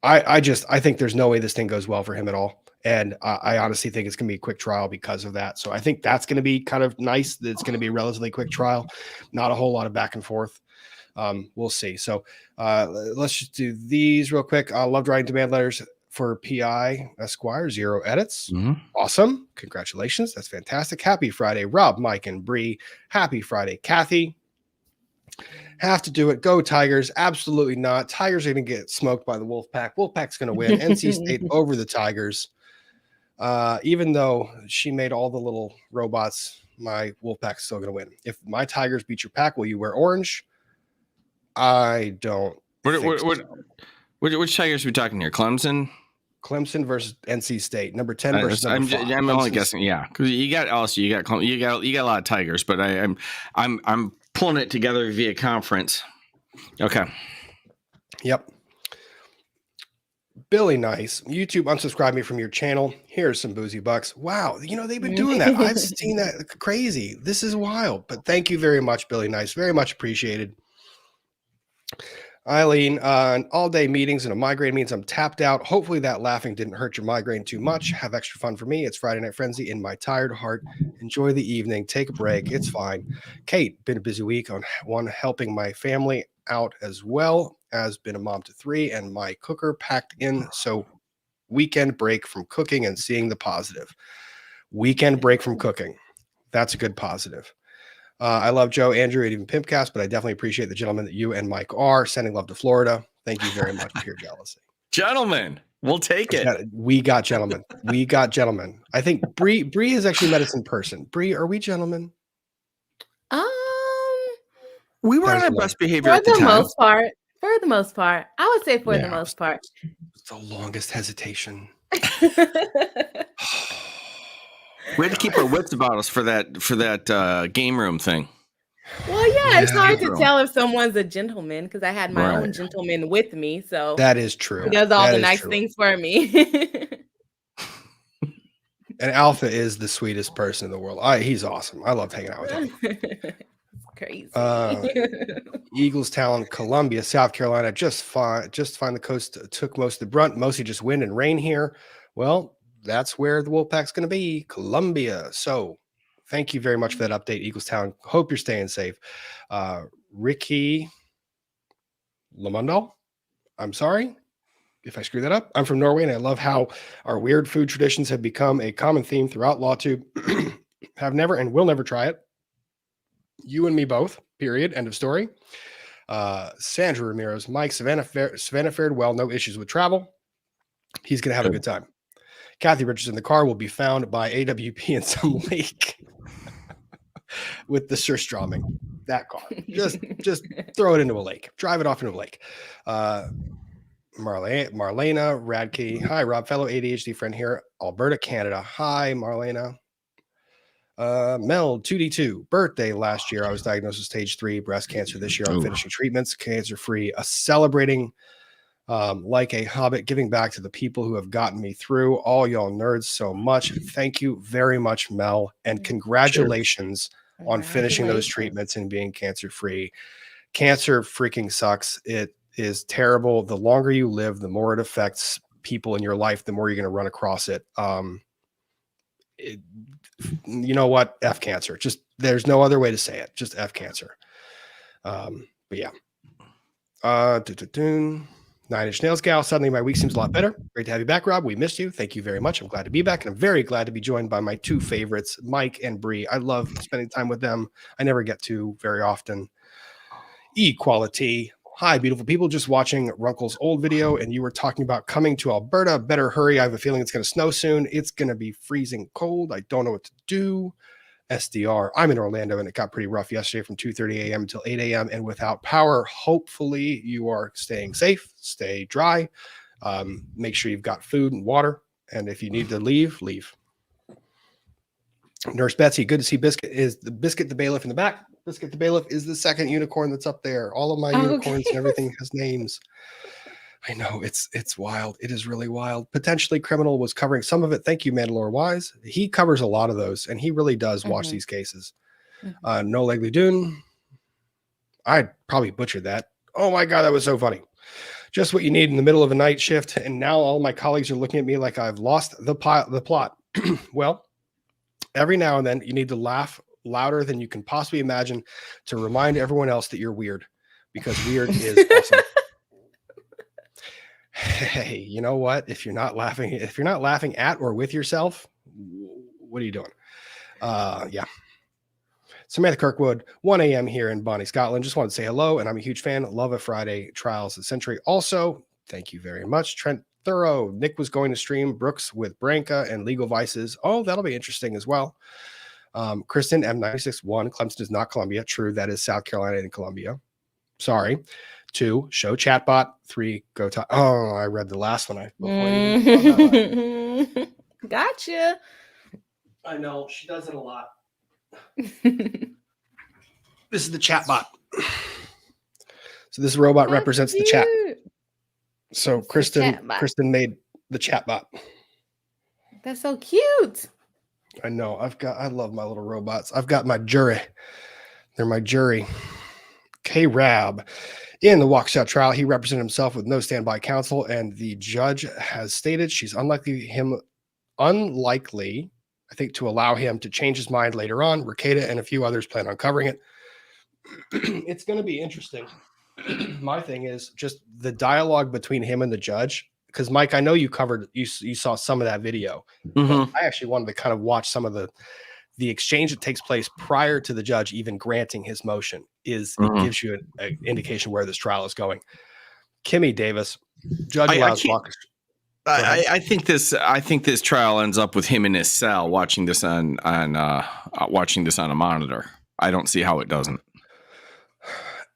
think there's no way this thing goes well for him at all. And I honestly think it's going to be a quick trial because of that. So I think that's going to be kind of nice. That it's going to be a relatively quick trial, not a whole lot of back and forth. We'll see. So let's just do these real quick. Loved writing demand letters for PI Esquire, 0 edits. Mm-hmm. Awesome. Congratulations. That's fantastic. Happy Friday, Rob, Mike, and Bree. Happy Friday, Kathy. Have to do it. Go Tigers. Absolutely not. Tigers are going to get smoked by the Wolfpack. Wolfpack's going to win. NC State over the Tigers. Even though she made all the little robots, my Wolfpack's still going to win. If my Tigers beat your pack, will you wear orange? I don't. Which Tigers are we talking here? Clemson versus NC State. Number 10 versus number 5. I'm only guessing. Yeah, because you got LSU, you got Clemson, you got a lot of Tigers, but I'm pulling it together via conference. Okay. Yep. Billy Nice, YouTube unsubscribe me from your channel. Here's some boozy bucks. Wow, they've been doing that. I've seen that. Crazy. This is wild. But thank you very much, Billy Nice. Very much appreciated. Eileen, all day meetings and a migraine means I'm tapped out. Hopefully that laughing didn't hurt your migraine too much. Have extra fun for me. It's Friday Night Frenzy in my tired heart. Enjoy the evening. Take a break. It's fine. Kate, been a busy week on one helping my family out as well as been a mom to 3 and my cooker packed in. So weekend break from cooking and seeing the positive. Weekend break from cooking. That's a good positive. I love Joe, Andrew, and even Pimpcast, but I definitely appreciate the gentleman that you and Mike are. Sending love to Florida. Thank you very much. Pure jealousy. Gentlemen, we'll take it. We got gentlemen. We got gentlemen. I think Bree has actually met us in person. Bree, are we gentlemen? We were on our best behavior for at the the time. most part. For the most part, I would say for the most part. It's the longest hesitation. We had to keep our wits about us for that game room thing. Well, yeah, it's hard to tell if someone's a gentleman because I had my own gentleman with me. So that is true. He does all the nice things for me. And Alpha is the sweetest person in the world. He's awesome. I love hanging out with him. Crazy. Eagles Talon, Columbia, South Carolina. Just fine the coast took most of the brunt. Mostly just wind and rain here. Well, that's where the Wolfpack's going to be, Columbia. So thank you very much for that update, Eagles Town. Hope you're staying safe. Ricky Lamundal, I'm sorry if I screw that up. I'm from Norway, and I love how our weird food traditions have become a common theme throughout LawTube. Have never and will never try it. You and me both, period. End of story. Sandra Ramirez, Mike, Savannah fared well, no issues with travel. He's going to have a good time. Kathy Richards in the car will be found by AWP in some lake with the surströmming. That car. Just throw it into a lake. Drive it off into a lake. Marlena Radke. Hi, Rob, fellow ADHD friend here. Alberta, Canada. Hi, Marlena. Mel 2D2 birthday last year. I was diagnosed with stage 3 breast cancer. This year I'm finishing treatments, cancer free, celebrating like a hobbit, giving back to the people who have gotten me through. All y'all nerds so much. Thank you very much, Mel, and congratulations on finishing those treatments and being cancer free. Cancer freaking sucks. It is terrible. The longer you live, the more it affects people in your life, the more you're going to run across it. You know what? F cancer. Just there's no other way to say it. Just F cancer. But yeah. 9 Inch Nails gal. Suddenly my week seems a lot better. Great to have you back, Rob. We missed you. Thank you very much. I'm glad to be back, and I'm very glad to be joined by my 2 favorites, Mike and Bree. I love spending time with them. I never get to very often. Equality. Hi, beautiful people. Just watching Runkle's old video, and you were talking about coming to Alberta. Better hurry. I have a feeling it's going to snow soon. It's going to be freezing cold. I don't know what to do. SDR. I'm in Orlando, and it got pretty rough yesterday from 2:30 a.m. until 8 a.m. and without power. Hopefully you are staying safe, stay dry, Make sure you've got food and water. And if you need to leave, leave. Nurse Betsy, good to see Biscuit. Is the Biscuit the bailiff in the back? Biscuit the bailiff is the second unicorn that's up there. All of my unicorns and everything has names. I know it's wild. It is really wild. Potentially Criminal was covering some of it. Thank you, Mandalore Wise. He covers a lot of those, and he really does watch these cases. No Legly Dune. I probably butchered that. Oh my God, that was so funny. Just what you need in the middle of a night shift. And now all my colleagues are looking at me like I've lost the plot. Well, every now and then you need to laugh louder than you can possibly imagine to remind everyone else that you're weird, because weird is awesome. Hey, you know what? If you're not laughing at or with yourself, what are you doing? Yeah. Samantha Kirkwood, 1 a.m. here in Bonnie, Scotland. Just wanted to say hello, and I'm a huge fan. Love a Friday Trials of the Century. Also, thank you very much. Trent Thorough. Nick was going to stream Brooks with Branca and Legal Vices. Oh, that'll be interesting as well. Kristen, M961. Clemson is not Columbia. True, that is South Carolina and Columbia. Sorry. 2, show chatbot. 3, go talk. Oh, I read the last one. Gotcha. I know, she does it a lot. This is the chatbot. So this robot represents the chat. So Kristen made the chatbot. That's so cute. I know. I love my little robots. I've got my jury. They're my jury. K-Rab. In the Waukesha trial, he represented himself with no standby counsel, and the judge has stated she's unlikely, I think, to allow him to change his mind later on. Ricada and a few others plan on covering it. It's going to be interesting. My thing is just the dialogue between him and the judge, because Mike, I know you saw some of that video. I actually wanted to kind of watch some of the exchange that takes place prior to the judge even granting his motion. It gives you an indication where this trial is going. Kimmy Davis, judge allows Walker. I think this trial ends up with him in his cell watching this on a monitor. I don't see how it doesn't.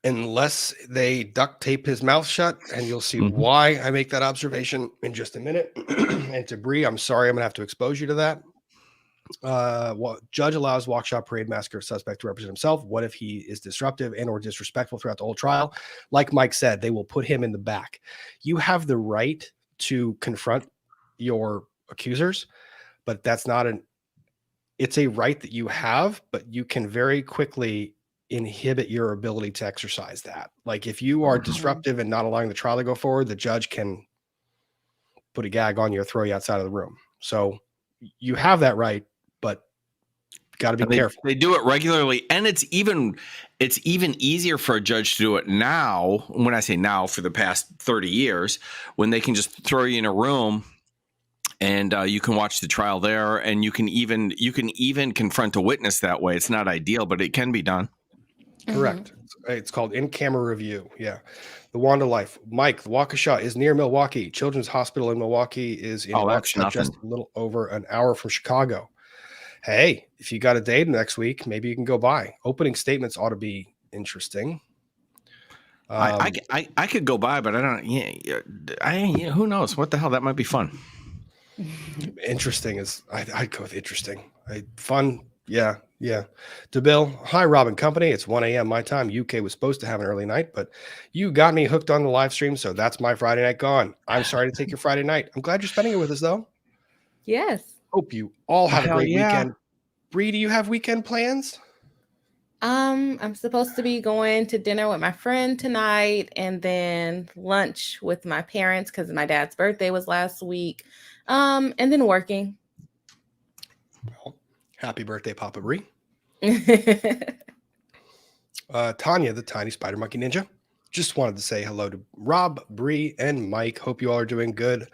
Unless they duct tape his mouth shut, and you'll see why I make that observation in just a minute. And to Bree, I'm sorry, I'm gonna have to expose you to that. Judge allows Waukesha Parade Massacre suspect to represent himself. What if he is disruptive and or disrespectful throughout the whole trial? Like Mike said, they will put him in the back. You have the right to confront your accusers, but it's a right that you have, but you can very quickly inhibit your ability to exercise that. Like if you are disruptive and not allowing the trial to go forward, the judge can put a gag on you or throw you outside of the room. So you have that right, but got to be careful. They do it regularly, and it's even easier for a judge to do it now. When I say now, for the past 30 years, when they can just throw you in a room and you can watch the trial there, and you can even confront a witness that way. It's not ideal, but it can be done. Correct. It's called in-camera review. Yeah. The Wanda Life. Mike, the Waukesha is near Milwaukee. Children's Hospital in Milwaukee is in Waukesha, just a little over an hour from Chicago. Hey, if you got a date next week, maybe you can go by. Opening statements ought to be interesting. I could go by, but I don't. Yeah, who knows? What the hell? That might be fun. Interesting is I'd go with interesting. Fun. Yeah. DeBill, hi, Robin Company. It's 1 a.m. my time. UK was supposed to have an early night, but you got me hooked on the live stream, so that's my Friday night gone. I'm sorry to take your Friday night. I'm glad you're spending it with us, though. Yes. Hope you all have a great weekend. Bree, do you have weekend plans? I'm supposed to be going to dinner with my friend tonight, and then lunch with my parents because my dad's birthday was last week, and then working. Well, happy birthday, Papa Bree. Tanya, the tiny spider monkey ninja. Just wanted to say hello to Rob, Bree, and Mike. Hope you all are doing good.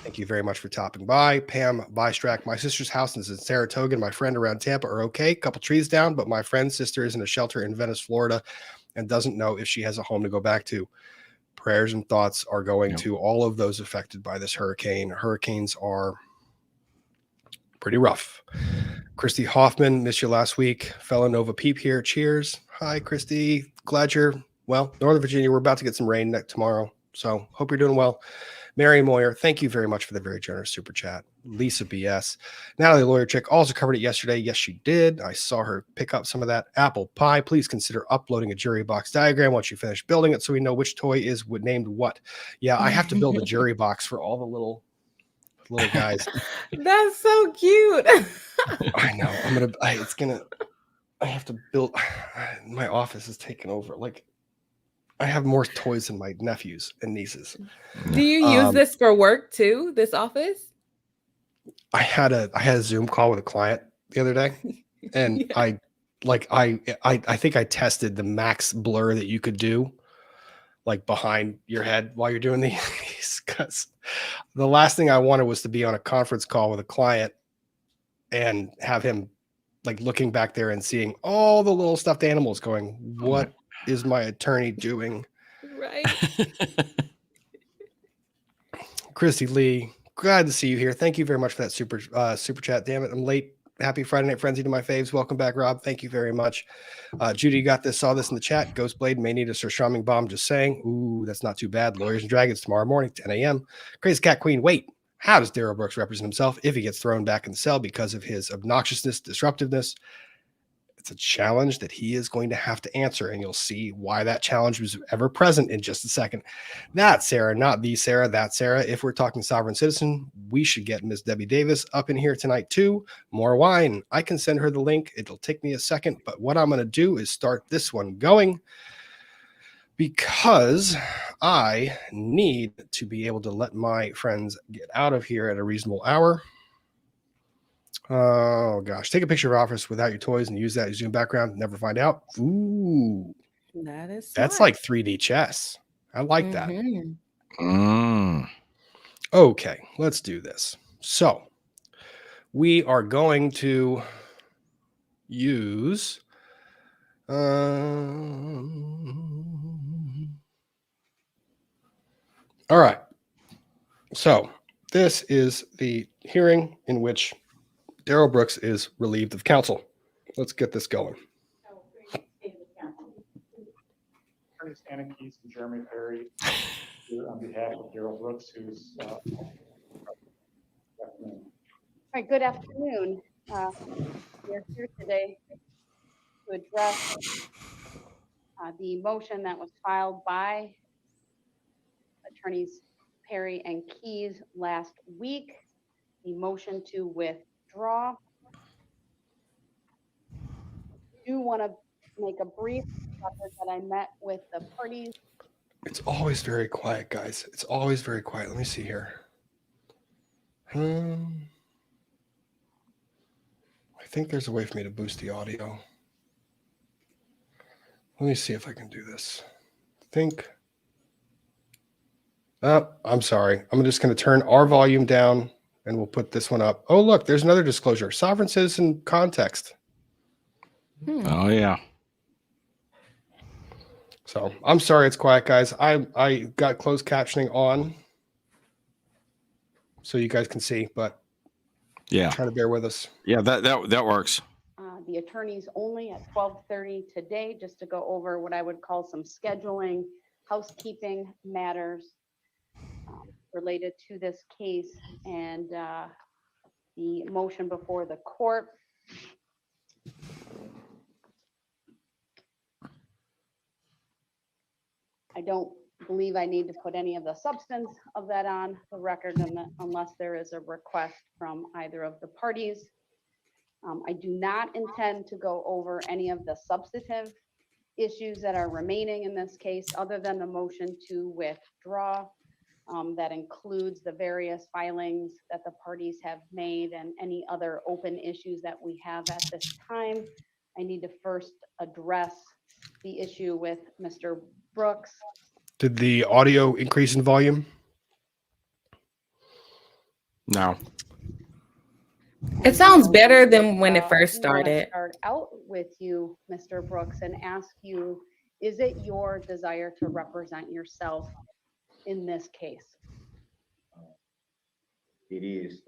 Thank you very much for stopping by. Pam Bystrack, my sister's house is in Saratoga, and my friend around Tampa are okay. Couple trees down, but my friend's sister is in a shelter in Venice, Florida, and doesn't know if she has a home to go back to. Prayers and thoughts are going to all of those affected by this hurricane. Hurricanes are pretty rough. Christy Hoffman, missed you last week. Fella Nova Peep here. Cheers. Hi, Christy. Glad you're well. Northern Virginia, we're about to get some rain tomorrow, so hope you're doing well. Mary Moyer, thank you very much for the very generous super chat. Lisa BS. Natalie Lawyer Chick also covered it yesterday. Yes, she did. I saw her pick up some of that apple pie. Please consider uploading a jury box diagram once you finish building it so we know which toy is named what. Yeah, I have to build a jury box for all the little guys. That's so cute. I know. I have to build. My office is taken over. Like, I have more toys than my nephews and nieces. Do you use this for work too? This office? I had a Zoom call with a client the other day, and Yeah. I think I tested the max blur that you could do, like behind your head while you're doing these. Because the last thing I wanted was to be on a conference call with a client and have him like looking back there and seeing all the little stuffed animals going, what is my attorney doing? Right. Christy Lee, glad to see you here. Thank you very much for that super chat. Damn it, I'm late. Happy Friday Night Frenzy to my faves. Welcome back, Rob. Thank you very much. Judy saw this in the chat. Ghostblade may need a surströmming bomb. Just saying. Ooh, that's not too bad. Lawyers and Dragons tomorrow morning, 10 a.m. Crazy Cat Queen. Wait, how does Darrell Brooks represent himself if he gets thrown back in the cell because of his obnoxiousness, disruptiveness? It's a challenge that he is going to have to answer, and you'll see why that challenge was ever present in just a second. That Sarah, not the Sarah, that Sarah. If we're talking sovereign citizen, we should get Miss Debbie Davis up in here tonight too. More wine. I can send her the link. It'll take me a second, but what I'm going to do is start this one going because I need to be able to let my friends get out of here at a reasonable hour. Oh gosh, take a picture of office without your toys and use that as Zoom background. Never find out. Ooh, That's smart. Like 3D chess. I like that. Okay, let's do this. So we are going to use all right. So this is the hearing in which Darrell Brooks is relieved of counsel. Let's get this going. Attorney Shannon Keys and Jeremy Perry here on behalf of Darrell Brooks, who's All right, good afternoon. We are here today to address the motion that was filed by attorneys Perry and Keys last week, the motion to withdraw. I do want to make a brief record that I met with the parties. It's always very quiet, guys. It's always very quiet. Let me see here. I think there's a way for me to boost the audio. Let me see if I can do this. I'm sorry. I'm just going to turn our volume down and we'll put this one up. Oh, look, there's another disclosure. Sovereign citizen context. Oh, yeah. So I'm sorry it's quiet, guys. I got closed captioning on so you guys can see, but Yeah. trying to bear with us. Yeah, that works. The attorneys only at 12:30 today, just to go over what I would call some scheduling, housekeeping matters related to this case and the motion before the court. I don't believe I need to put any of the substance of that on the record unless there is a request from either of the parties. I do not intend to go over any of the substantive issues that are remaining in this case, other than the motion to withdraw. That includes the various filings that the parties have made and any other open issues that we have at this time. I need to first address the issue with Mr. Brooks. Did the audio increase in volume? No. It sounds better than when it first I wanna started. Start out with you, Mr. Brooks, and ask you, is it your desire to represent yourself in this case? It is.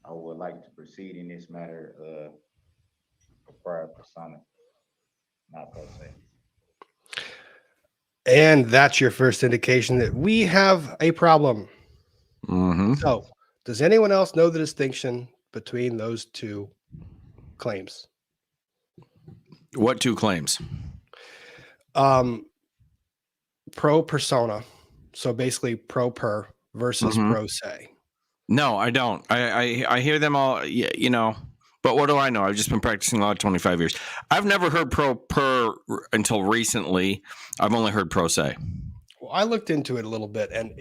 I would like to proceed in this matter prior persona, not per se. And that's your first indication that we have a problem. Mm-hmm. So, does anyone else know the distinction between those two claims? What two claims? Pro persona. So basically pro per versus Mhm. pro se. No, I don't. I hear them all, you know, but what do I know? I've just been practicing law 25 years. I've never heard pro per until recently. I've only heard pro se. Well, I looked into it a little bit, and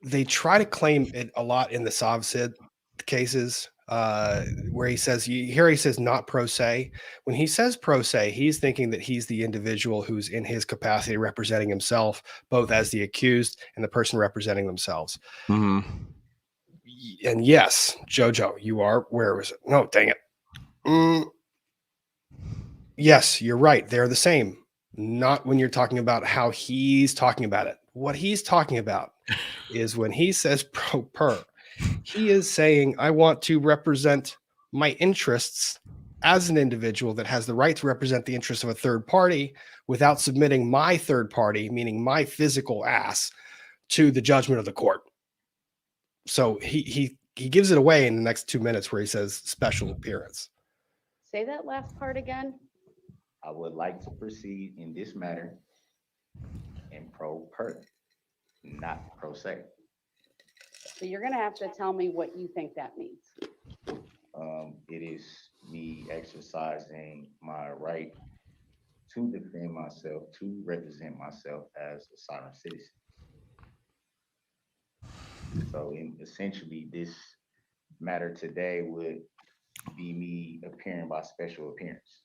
they try to claim it a lot in the Sovsid cases, where he says, he says not pro se. When he says pro se, he's thinking that he's the individual who's in his capacity representing himself, both as the accused and the person representing themselves. Mm-hmm. And yes, Jojo, you are. Where was it? No, dang it. Yes, you're right. They're the same. Not when you're talking about how he's talking about it. What he's talking about is when he says pro per, he is saying, I want to represent my interests as an individual that has the right to represent the interests of a third party without submitting my third party, meaning my physical ass, to the judgment of the court. So he gives it away in the next 2 minutes where he says special appearance. Say that last part again. I would like to proceed in this matter in pro per, not pro se. So you're gonna have to tell me what you think that means. It is me exercising my right to defend myself, to represent myself as a sovereign citizen. So essentially, this matter today would be me appearing by special appearance.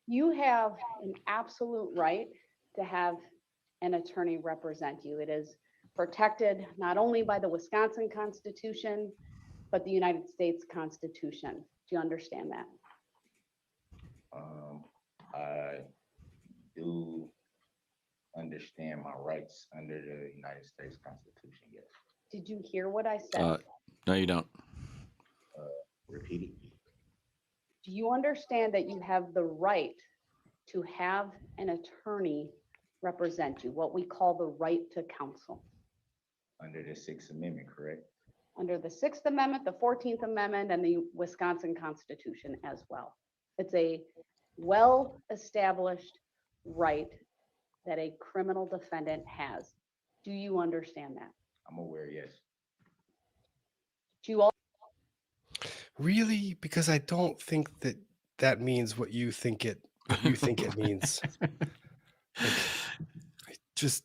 You have an absolute right to have an attorney represent you. It is protected not only by the Wisconsin Constitution, but the United States Constitution. Do you understand that? I do understand my rights under the United States Constitution, yes. Did you hear what I said? No, you don't. Repeat it. Do you understand that you have the right to have an attorney represent you, what we call the right to counsel? Under the Sixth Amendment, correct? Under the Sixth Amendment, the 14th Amendment, and the Wisconsin Constitution as well. It's a well-established right that a criminal defendant has. Do you understand that? I'm aware, yes. Do you all? Really? Because I don't think that that means what you think it means. Like, just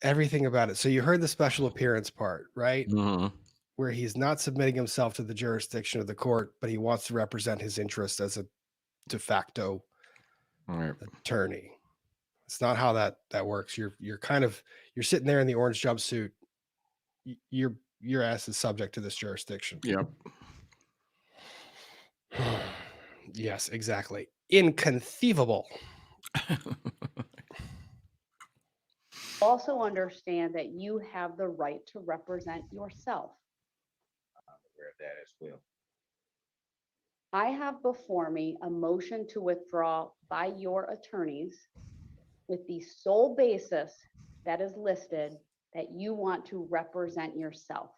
everything about it. So you heard the special appearance part, right? Mm-hmm. Where he's not submitting himself to the jurisdiction of the court, but he wants to represent his interests as a de facto attorney. It's not how that works. You're sitting there in the orange jumpsuit. Your ass is subject to this jurisdiction. Yep. Yes, exactly. Inconceivable. Also understand that you have the right to represent yourself. I'm aware of that as well. I have before me a motion to withdraw by your attorneys with the sole basis that is listed that you want to represent yourself.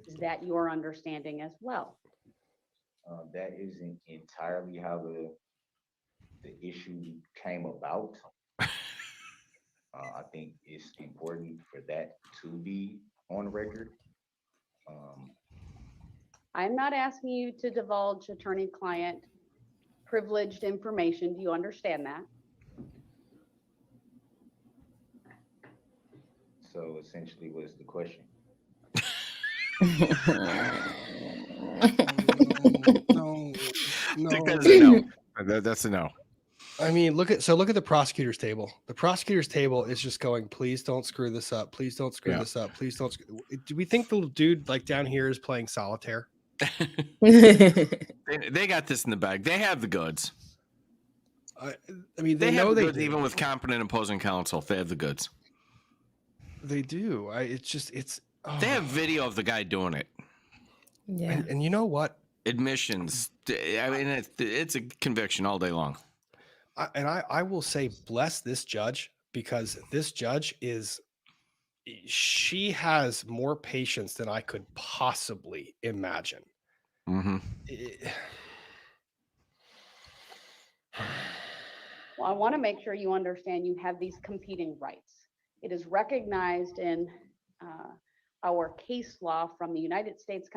Is that your understanding as well? That isn't entirely how the issue came about. I think it's important for that to be on record. I'm not asking you to divulge attorney-client privileged information. Do you understand that? So essentially, what is the question? No. That's a no. That's a no. I mean, look at the prosecutor's table. The prosecutor's table is just going, please don't screw this up. Please don't screw this up. Please don't. Do we think the dude like down here is playing solitaire? They got this in the bag. They have the goods. I mean, They know have the they goods, do. even with competent opposing counsel. They have the goods. They do. They have video of the guy doing it. Yeah. And you know what? Admissions. I mean, it's a conviction all day long. I will say bless this judge, because this judge she has more patience than I could possibly imagine. Mm-hmm. Well, I want to make sure you understand you have these competing rights. It is recognized in our case law from the United States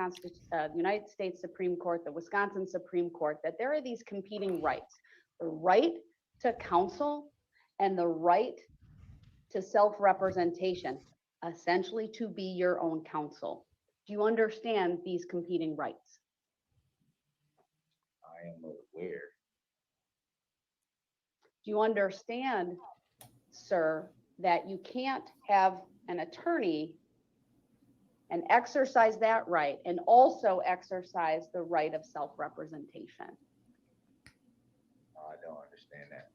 Supreme Court, the Wisconsin Supreme Court, that there are these competing rights: the right to counsel and the right to self-representation, essentially to be your own counsel. Do you understand these competing rights? I am aware. Do you understand, sir, that you can't have an attorney and exercise that right and also exercise the right of self-representation? I don't understand that.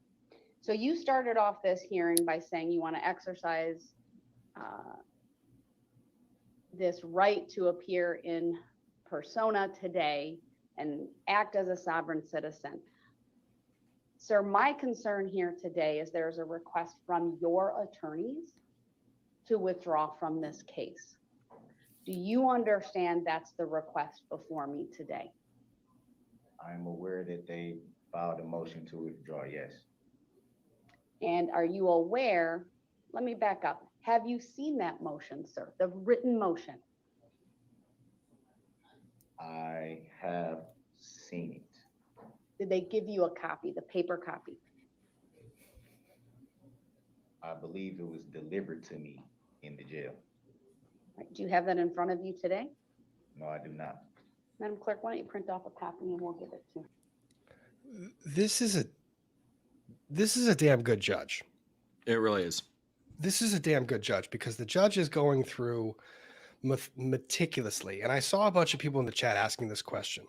So you started off this hearing by saying you want to exercise this right to appear in persona today and act as a sovereign citizen. Sir, my concern here today is there's a request from your attorneys to withdraw from this case. Do you understand that's the request before me today? I'm aware that they filed a motion to withdraw, yes. And are you aware, let me back up. Have you seen that motion, sir, the written motion? I have seen it. Did they give you a copy, the paper copy? I believe it was delivered to me in the jail. Right, do you have that in front of you today? No, I do not. Madam Clerk, why don't you print off a copy and we'll give it to you. This is a damn good judge. It really is. This is a damn good judge, because the judge is going through meticulously. And I saw a bunch of people in the chat asking this question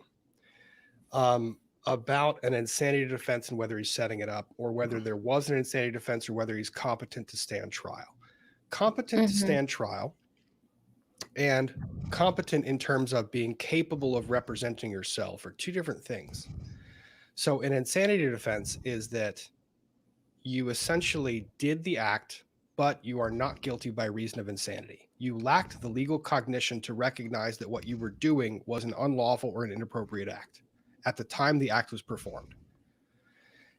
about an insanity defense and whether he's setting it up, or whether there was an insanity defense, or whether he's competent to stand trial. Competent to stand trial, and competent in terms of being capable of representing yourself, are two different things. So an insanity defense is that you essentially did the act, but you are not guilty by reason of insanity. You lacked the legal cognition to recognize that what you were doing was an unlawful or an inappropriate act at the time the act was performed.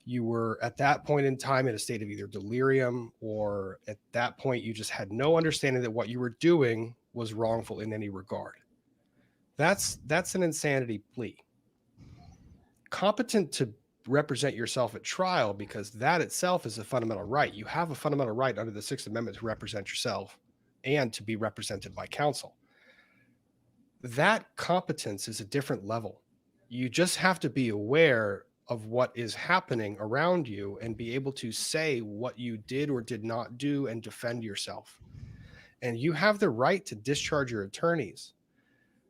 You were at that point in time in a state of either delirium, or at that point you just had no understanding that what you were doing was wrongful in any regard. That's an insanity plea. Competent to represent yourself at trial, because that itself is a fundamental right. You have a fundamental right under the Sixth Amendment to represent yourself and to be represented by counsel. That competence is a different level. You just have to be aware of what is happening around you and be able to say what you did or did not do and defend yourself. And you have the right to discharge your attorneys,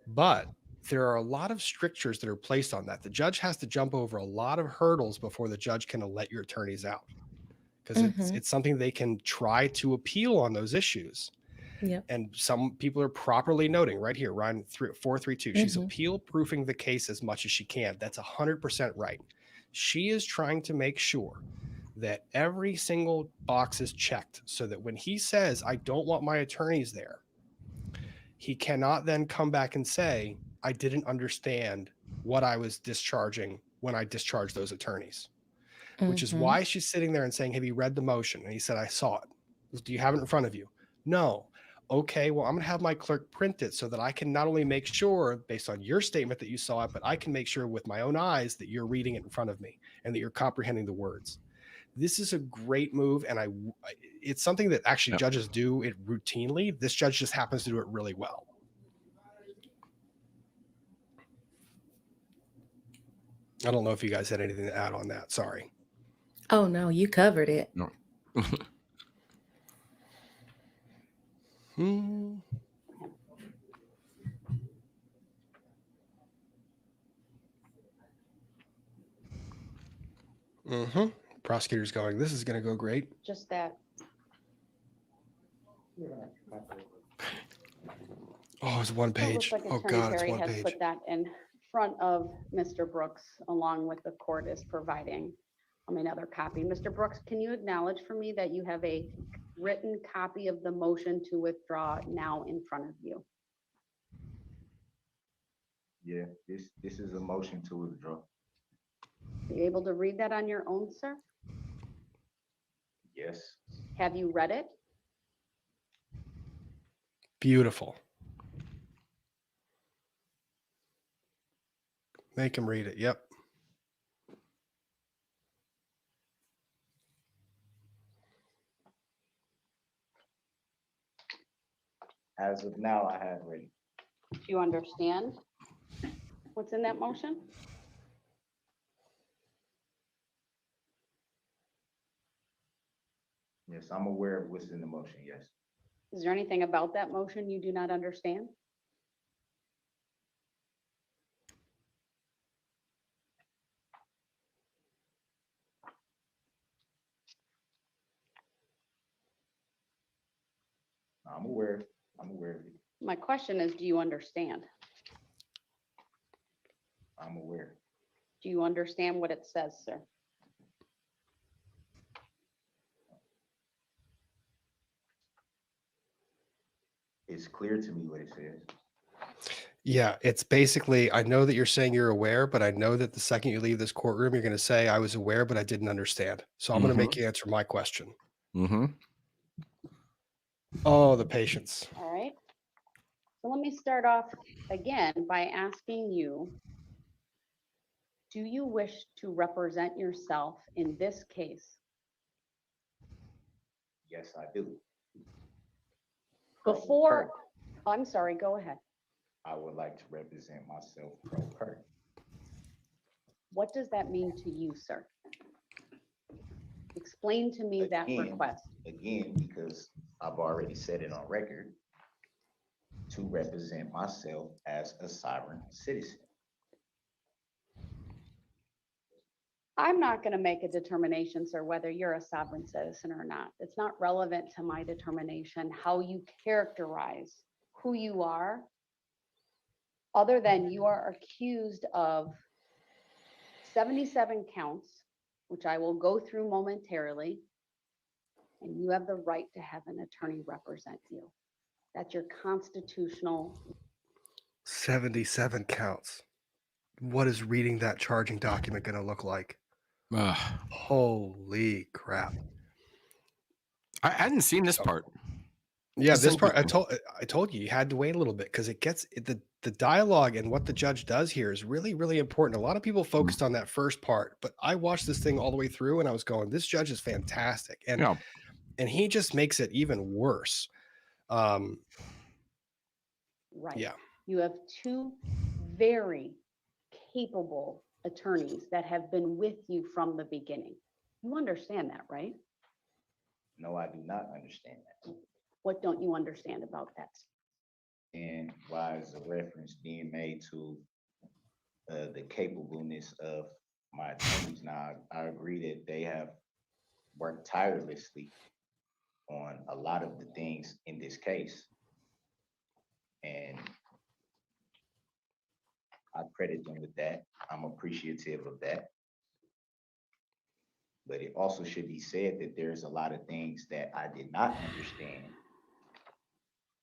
but there are a lot of strictures that are placed on that. The judge has to jump over a lot of hurdles before the judge can let your attorneys out, because it's something they can try to appeal on those issues. Yep. And some people are properly noting right here, Ryan 432, she's appeal proofing the case as much as she can. That's 100% right. She is trying to make sure that every single box is checked, so that when he says, I don't want my attorneys there, he cannot then come back and say, I didn't understand what I was discharging when I discharged those attorneys, which is why she's sitting there and saying, have you read the motion? And he said, I saw it. Do you have it in front of you? No. Okay, well, I'm going to have my clerk print it so that I can not only make sure, based on your statement, that you saw it, but I can make sure with my own eyes that you're reading it in front of me and that you're comprehending the words. This is a great move, and it's something that actually judges do it routinely. This judge just happens to do it really well. I don't know if you guys had anything to add on that. Sorry. Oh, no, you covered it. No. Prosecutor's going, this is going to go great. Just that. Oh, it's one page. It looks like Oh, Attorney God, it's Perry one has page. put that in front of Mr. Brooks, along with the court is providing. another copy. Mr. Brooks, can you acknowledge for me that you have a written copy of the motion to withdraw now in front of you? Yeah, this is a motion to withdraw. Are you able to read that on your own, sir? Yes. Have you read it? Beautiful. Make him read it. Yep. As of now, I have read it. Do you understand what's in that motion? Yes, I'm aware of what's in the motion, yes. Is there anything about that motion you do not understand? I'm aware of it. My question is, do you understand? I'm aware. Do you understand what it says, sir? It's clear to me what it says. Yeah, it's basically, I know that you're saying you're aware, but I know that the second you leave this courtroom, you're going to say, I was aware, but I didn't understand. So I'm going to make you answer my question. Mm-hmm. Oh, the patience. All right. So let me start off again by asking you, do you wish to represent yourself in this case? Yes, I do. Before, I'm sorry, go ahead. I would like to represent myself pro per. What does that mean to you, sir? Explain to me that Again, request. Again, because I've already said it on record, to represent myself as a sovereign citizen. I'm not going to make a determination, sir, whether you're a sovereign citizen or not. It's not relevant to my determination how you characterize who you are, other than you are accused of 77 counts, which I will go through momentarily, and you have the right to have an attorney represent you. That's your constitutional. 77 counts. What is reading that charging document going to look like? Holy crap. I hadn't seen this part. Yeah, It's this part I interesting. told you had to wait a little bit because it gets the dialogue and what the judge does here is really, really important. A lot of people focused on that first part, but I watched this thing all the way through and I was going, this judge is fantastic. And Yeah. and he just makes it even worse. Right. Yeah. You have two very capable attorneys that have been with you from the beginning. You understand that, right? No, I do not understand that. What don't you understand about that? And why is a reference being made to the capableness of my attorneys? Now, I agree that they have worked tirelessly on a lot of the things in this case. And I credit them with that. I'm appreciative of that. But it also should be said that there's a lot of things that I did not understand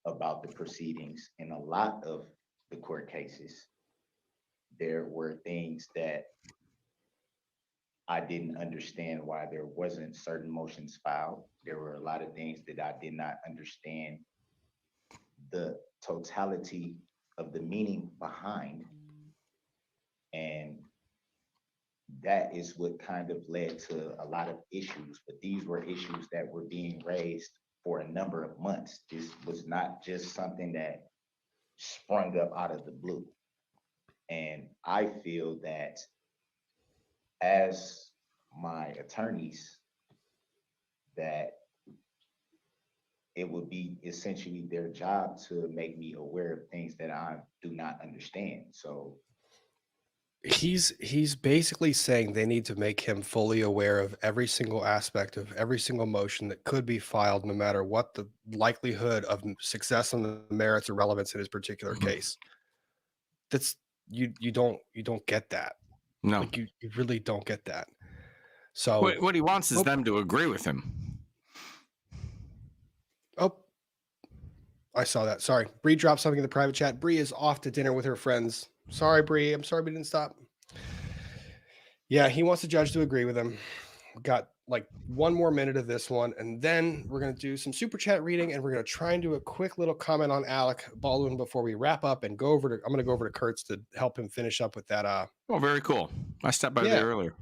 about the proceedings in a lot of the court cases. There were things that I didn't understand why there wasn't certain motions filed. There were a lot of things that I did not understand the totality of the meaning behind. And that is what kind of led to a lot of issues, but these were issues that were being raised for a number of months. This was not just something that sprung up out of the blue. And I feel that as my attorneys, that it would be essentially their job to make me aware of things that I do not understand. So He's basically saying they need to make him fully aware of every single aspect of every single motion that could be filed, no matter what the likelihood of success on the merits or relevance in his particular case. That's you don't get that. No. Like you really don't get that. So What he wants is them to agree with him. Oh, I saw that. Sorry. Bree dropped something in the private chat. Bree is off to dinner with her friends. Sorry, Bree. I'm sorry we didn't stop. Yeah, he wants the judge to agree with him. We've got like one more minute of this one, and then we're going to do some super chat reading, and we're going to try and do a quick little comment on Alec Baldwin before we wrap up and go over to, I'm going to go over to Kurtz to help him finish up with that. Oh, very cool. I stepped by there earlier.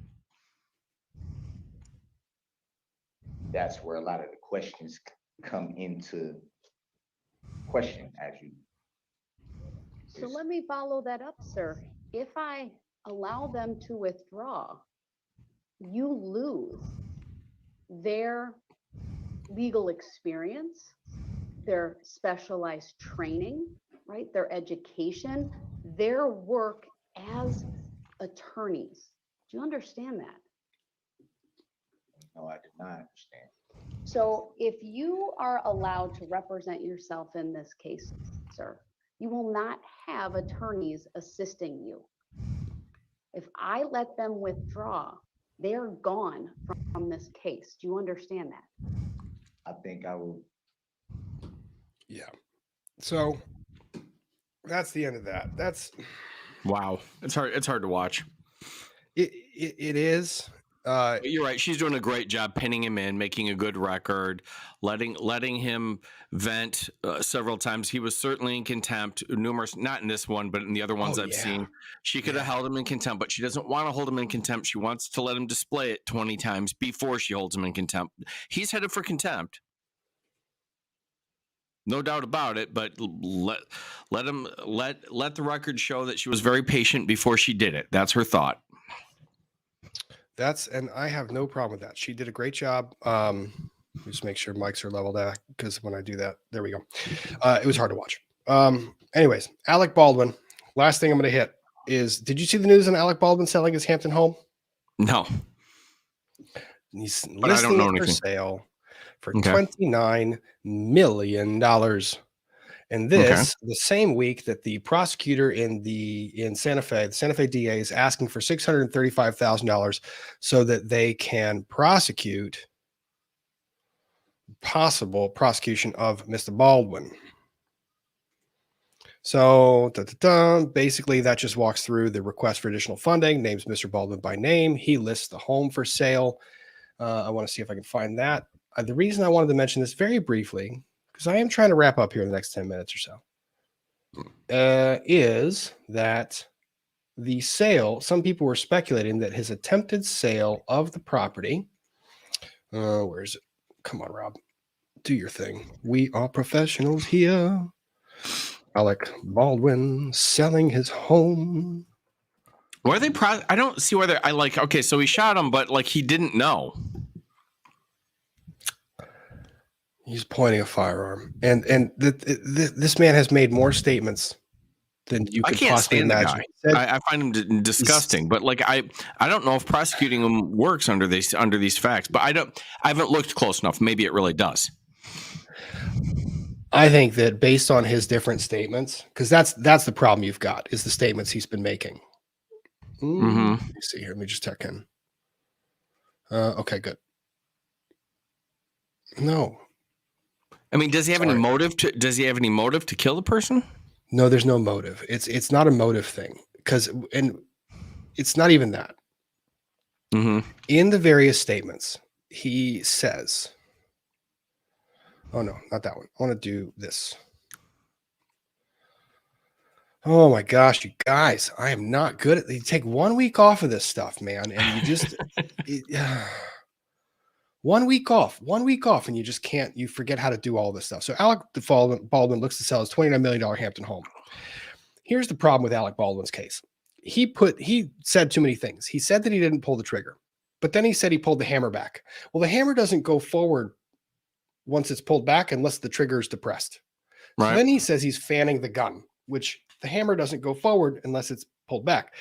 That's where a lot of the questions come into question as you. So let me follow that up, sir. If I allow them to withdraw, you lose their legal experience, their specialized training, right? Their education, their work as attorneys. Do you understand that? No, I did not understand. So if you are allowed to represent yourself in this case, sir, you will not have attorneys assisting you. If I let them withdraw, they're gone from this case. Do you understand that? I think I will. Yeah. So that's the end of that. That's wow. It's hard to watch. It is. You're right. She's doing a great job pinning him in, making a good record, letting him vent several times. He was certainly in contempt, numerous, not in this one, but in the other ones I've seen. She could have held him in contempt, but she doesn't want to hold him in contempt. She wants to let him display it 20 times before she holds him in contempt. He's headed for contempt. No doubt about it, but let the record show that she was very patient before she did it. That's her thought. And I have no problem with that. She did a great job. Just make sure mics are leveled out because when I do that, there we go. It was hard to watch. Anyways, Alec Baldwin. Last thing I'm going to hit is: did you see the news on Alec Baldwin selling his Hampton home? No. He's but I don't know listing it for anything. Sale for $29 million. And this, the same week that the prosecutor in Santa Fe, the Santa Fe DA is asking for $635,000 so that they can prosecute possible prosecution of Mr. Baldwin. So basically that just walks through the request for additional funding, names Mr. Baldwin by name. He lists the home for sale. I want to see if I can find that. The reason I wanted to mention this very briefly, because I am trying to wrap up here in the next 10 minutes or so, is that the sale, some people were speculating that his attempted sale of the property, where is it? Come on, Rob, do your thing. We are professionals here. Alec Baldwin selling his home. Were they I don't see whether I like, okay, so he shot him, but like he didn't know. He's pointing a firearm, and this man has made more statements than you could possibly imagine. I find him disgusting, but like I don't know if prosecuting him works under these facts, but I haven't looked close enough. Maybe it really does. I think that based on his different statements, because that's the problem you've got is the statements he's been making. Let me see here. Let me just check in. Okay, good. No. I mean, does he have any motive to kill the person? No, there's no motive. It's not a motive thing and it's not even that. In the various statements, he says, oh no, not that one. I want to do this. Oh my gosh, you guys, I am not good at. You take 1 week off of this stuff, man, and you just 1 week off, and you just can't. You forget how to do all this stuff. So Alec Baldwin looks to sell his $29 million Hampton home. Here's the problem with Alec Baldwin's case. He said too many things. He said that he didn't pull the trigger, but then he said he pulled the hammer back. Well, the hammer doesn't go forward once it's pulled back unless the trigger is depressed. Right. So then he says he's fanning the gun, which the hammer doesn't go forward unless it's pulled back.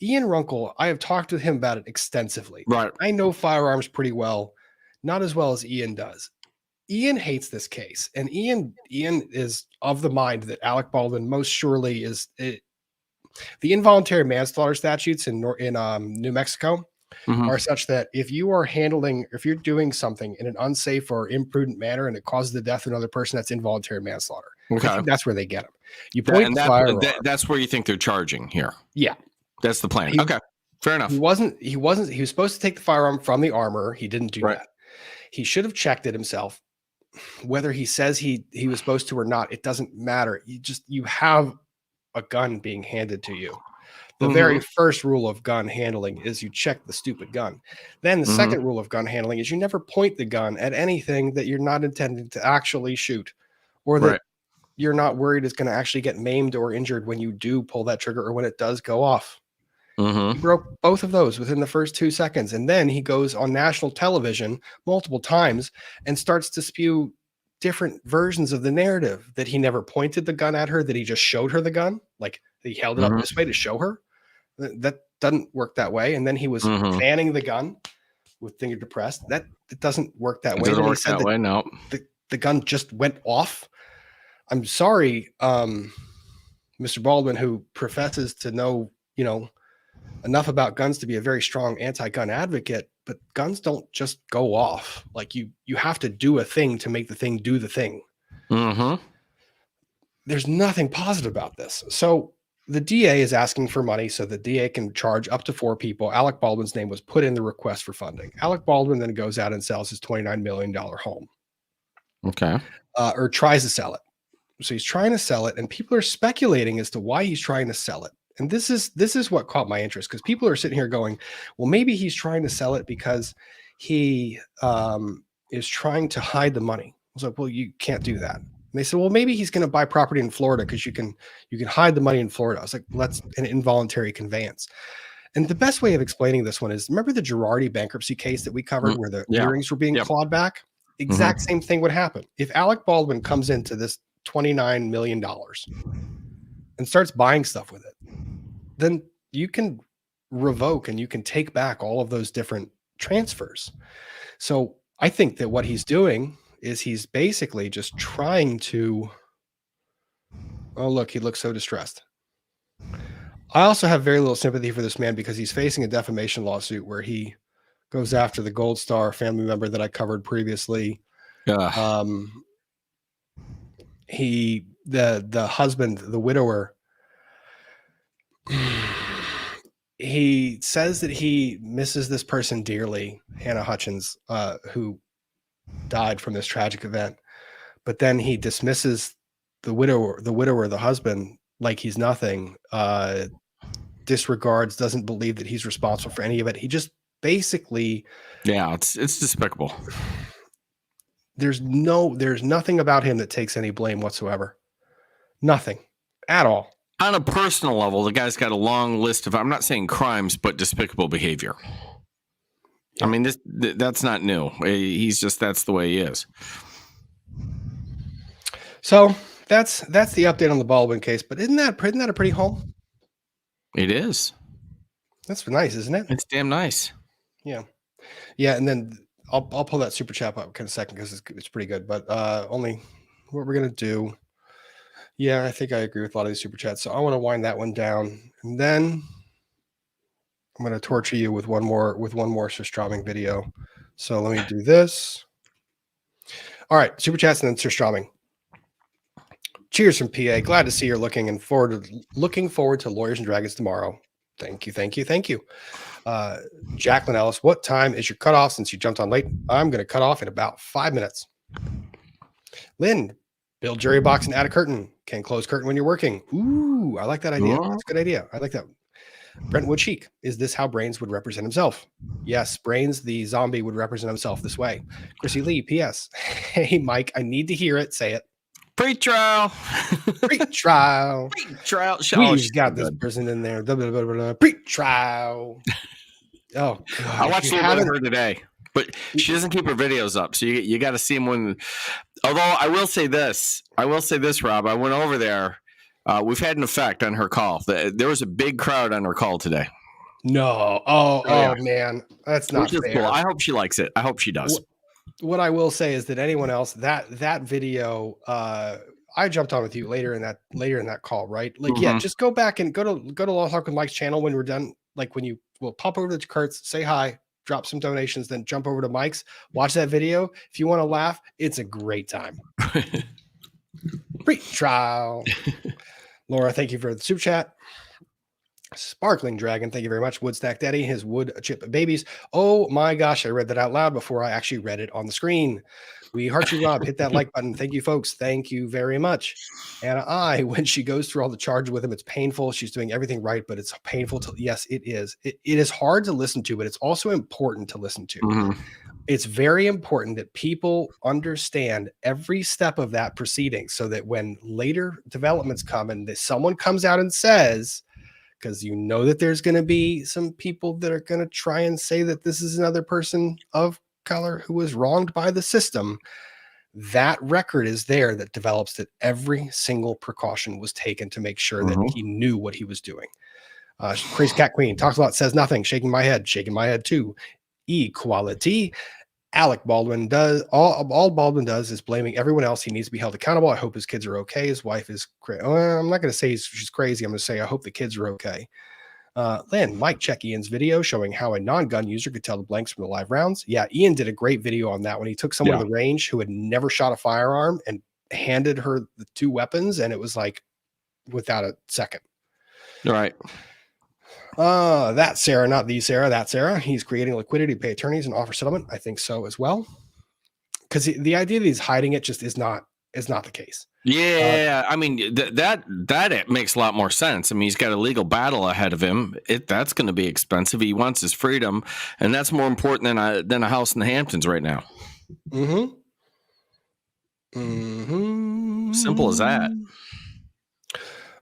Ian Runkle, I have talked with him about it extensively. Right. I know firearms pretty well, not as well as Ian does. Ian hates this case, and Ian is of the mind that Alec Baldwin most surely is the involuntary manslaughter statutes in New Mexico Mhm. are such that if you're doing something in an unsafe or imprudent manner and it causes the death of another person, that's involuntary manslaughter. I Okay. think that's where they get them. You point And the firearm. that's where you think they're charging here. Yeah. That's the plan. He- Okay. Fair enough. He was supposed to take the firearm from the armorer. He didn't do Right. that. He should have checked it himself. Whether he says he was supposed to or not, it doesn't matter. You have a gun being handed to you. The very first rule of gun handling is you check the stupid gun. Then the second rule of gun handling is you never point the gun at anything that you're not intending to actually shoot, or that Right. you're not worried is going to actually get maimed or injured when you do pull that trigger or when it does go off. He broke both of those within the first 2 seconds. And then he goes on national television multiple times and starts to spew different versions of the narrative, that he never pointed the gun at her, that he just showed her the gun. Like he held it up this way to show her. That doesn't work that way. And then he was fanning the gun with finger depressed. It doesn't work that It way. doesn't Then he work said that way. No. the gun just went off. I'm sorry, Mr. Baldwin, who professes to know, enough about guns to be a very strong anti-gun advocate, but guns don't just go off. Like you have to do a thing to make the thing do the thing. There's nothing positive about this. So the DA is asking for money so the DA can charge up to 4 people. Alec Baldwin's name was put in the request for funding. Alec Baldwin then goes out and sells his $29 million home. Okay. Or tries to sell it. So he's trying to sell it, and people are speculating as to why he's trying to sell it. And this is what caught my interest, because people are sitting here going, well, maybe he's trying to sell it because he is trying to hide the money. I was like, well, you can't do that. And they said, well, maybe he's going to buy property in Florida because you can hide the money in Florida. I was like, well, that's an involuntary conveyance. And the best way of explaining this one is, remember the Girardi bankruptcy case that we covered where the earrings were being clawed back? Exact same thing would happen. If Alec Baldwin comes into this $29 million and starts buying stuff with it, then you can revoke and you can take back all of those different transfers. So I think that what he's doing is he's basically just trying to, oh, look, he looks so distressed. I also have very little sympathy for this man because he's facing a defamation lawsuit where he goes after the Gold Star family member that I covered previously. The husband, the widower, he says that he misses this person dearly, Hannah Hutchins, who died from this tragic event. But then he dismisses the widower, the husband, like he's nothing, disregards, doesn't believe that he's responsible for any of it. He just basically, it's despicable. There's nothing about him that takes any blame whatsoever. Nothing at all. On a personal level, the guy's got a long list of, I'm not saying crimes, but despicable behavior. Yeah. I mean, that's not new. That's the way he is. So that's the update on the Baldwin case. But isn't that a pretty home? It is. That's nice, isn't it? It's damn nice. Yeah. Yeah. And then I'll pull that super chat up in a second because it's pretty good. But only what we're going to do. Yeah, I think I agree with a lot of these super chats. So I want to wind that one down, and then I'm going to torture you with one more Surströmming video. So let me do this. All right, super chats and then Surströmming. Cheers from PA. Glad to see you're looking forward to Lawyers and Dragons tomorrow. Thank you. Jacqueline Ellis, what time is your cutoff since you jumped on late? I'm going to cut off in about 5 minutes. Lynn, build jury box and add a curtain. Can close curtain when you're working. Ooh, I like that idea. That's a good idea. I like that. Brentwood Chic, is this how Brains would represent himself? Yes, Brains, the zombie, would represent himself this way. Chrissy Lee, P.S. Hey, Mike, I need to hear it. Say it. Pre-trial. Pre-trial. Pre-trial. We've got this person in there. Pre-trial. Oh, God. I watched a little bit of her today. But she doesn't keep her videos up, so you got to see them when. Although I will say this, Rob. I went over there. We've had an effect on her call. There was a big crowd on her call today. No, oh man, that's not fair. Cool. I hope she likes it. I hope she does. What I will say is that anyone else that video, I jumped on with you later in that call, right? Like, yeah, just go back and go to Law Talk with Mike's channel when we're done like when you will pop over to Kurt's, say hi, drop some donations, then jump over to Mike's, watch that video. If you want to laugh, it's a great time. Pre-trial. Laura, thank you for the super chat. Sparkling Dragon, thank you very much. Woodstack Daddy, his wood chip babies. Oh my gosh, I read that out loud before I actually read it on the screen. We heart you, Rob. Hit that like button. Thank you, folks. Thank you very much. And when she goes through all the charges with him, it's painful. She's doing everything right, but it's painful to, yes, it is. It is hard to listen to, but it's also important to listen to. Mm-hmm. It's very important that people understand every step of that proceeding so that when later developments come and that someone comes out and says, because you know that there's going to be some people that are going to try and say that this is another person of color who was wronged by the system, that record is there that develops that every single precaution was taken to make sure that he knew what he was doing. Crazy Cat Queen talks a lot, says nothing, shaking my head too. Equality. Alec Baldwin does all Baldwin does is blaming everyone else. He needs to be held accountable. I hope his kids are okay. His wife is I'm not going to say she's crazy. I'm going to say I hope the kids are okay. Lynn, Mike, check Ian's video showing how a non-gun user could tell the blanks from the live rounds. Yeah, Ian did a great video on that when he took someone to the range who had never shot a firearm and handed her the 2 weapons, and it was like without a second. Right. That's Sarah, not the Sarah. That's Sarah. He's creating liquidity to pay attorneys and offer settlement. I think so as well. Because the idea that he's hiding it just is not the case. Yeah, I mean that makes a lot more sense. I mean, he's got a legal battle ahead of him. That's going to be expensive. He wants his freedom, and that's more important than a house in the Hamptons right now. Simple as that.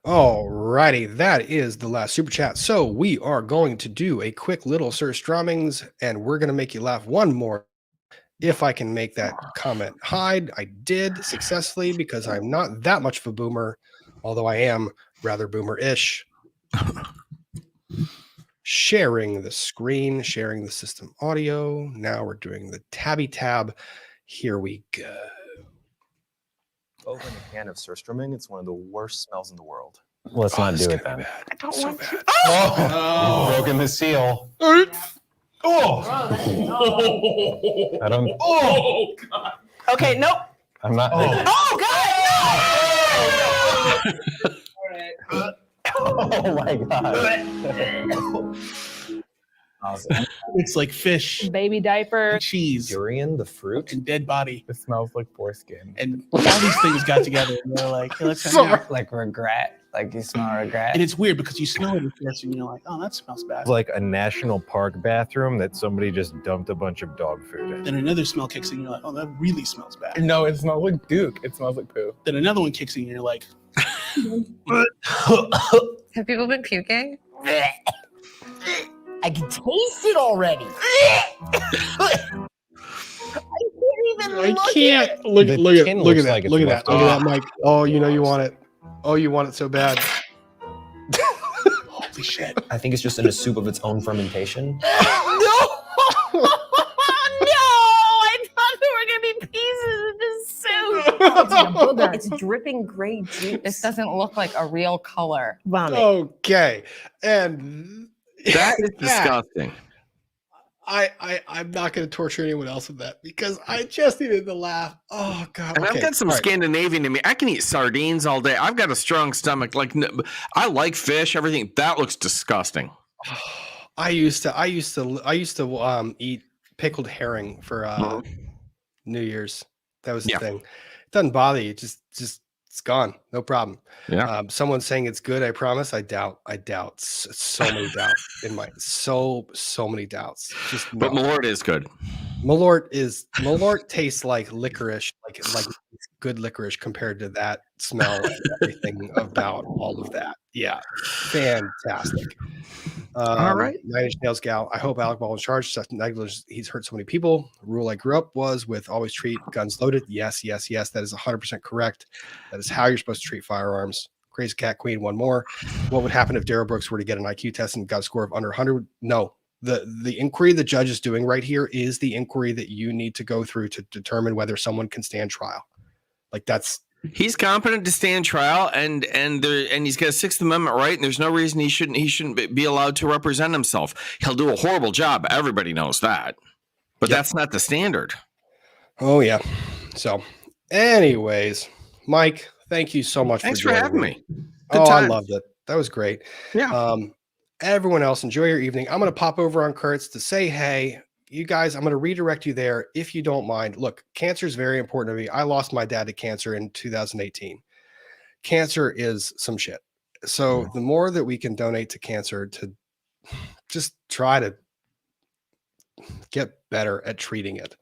All righty, that is the last super chat. So we are going to do a quick little Sir Strummings, and we're going to make you laugh one more. If I can make that comment hide, I did successfully because I'm not that much of a boomer, although I am rather boomer-ish. Sharing the screen, sharing the system audio. Now we're doing the tabby tab. Here we go. Open a can of surströmming. It's one of the worst smells in the world. Let's not do it then. I don't want to. You've broken the seal. Oh! I don't. Oh, God. Okay, nope. I'm not. Oh, God! Oh my god. Awesome. It's like fish, Baby diaper. cheese, Durian, the fruit. and dead body. It smells like foreskin. And all these things got together and they're like, hey, let's hang out. Like regret. Like you smell regret. And it's weird because you smell it at first and you're like, oh, that smells bad. It's like a national park bathroom that somebody just dumped a bunch of dog food in. Then another smell kicks in and you're like, oh, that really smells bad. No, it smells like Duke. It smells like poo. Then another one kicks in and you're like, Have people been puking? I can taste it already. I can't look at that, Mike. Oh, you know you want it. Oh, you want it so bad. holy shit. I think it's just in a soup of its own fermentation. No! No! I thought there were gonna be pieces of this soup. It's like a booger. It's dripping gray juice. This doesn't look like a real color. Vomit. Okay, and That is disgusting. I'm not going to torture anyone else with that because I just needed to laugh. Oh God! And I've got some Scandinavian in me. I can eat sardines all day. I've got a strong stomach. Like I like fish. Everything that looks disgusting. I used to eat pickled herring for New Year's. That was the thing. It doesn't bother you. Just it's gone. No problem. Yeah. Someone saying it's good. I promise. I doubt. So many doubts in my so many doubts. But Malort is good. Malort tastes like licorice, like good licorice compared to that smell and everything about all of that. Yeah, fantastic. All right, 9 Inch Nails gal. I hope Alec Baldwin's charged. He's hurt so many people. The rule I grew up was with always treat guns loaded. Yes. That is 100% correct. That is how you're supposed to treat firearms. Crazy Cat Queen. One more. What would happen if Darrell Brooks were to get an IQ test and got a score of under 100? No. The inquiry the judge is doing right here is the inquiry that you need to go through to determine whether someone can stand trial. Like that's He's competent to stand trial, and he's got a Sixth Amendment right, and there's no reason he shouldn't be allowed to represent himself. He'll do a horrible job. Everybody knows that, but that's not the standard. Oh yeah. So, anyways, Mike, thank you so much. Thanks for for joining having me. Oh, time. I loved it. That was great. Yeah. Everyone else, enjoy your evening. I'm going to pop over on Kurt's to say, hey, you guys, I'm going to redirect you there if you don't mind. Look, cancer is very important to me. I lost my dad to cancer in 2018. Cancer is some shit. So the more that we can donate to cancer to just try to get better at treating it,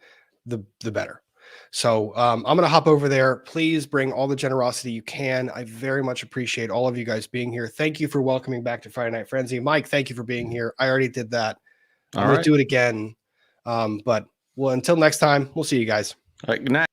the better. So I'm going to hop over there. Please bring all the generosity you can. I very much appreciate all of you guys being here. Thank you for welcoming back to Friday Night Frenzy. Mike, thank you for being here. I already did that. I'm going to do it again. But well, until next time, we'll see you guys. All right, good night.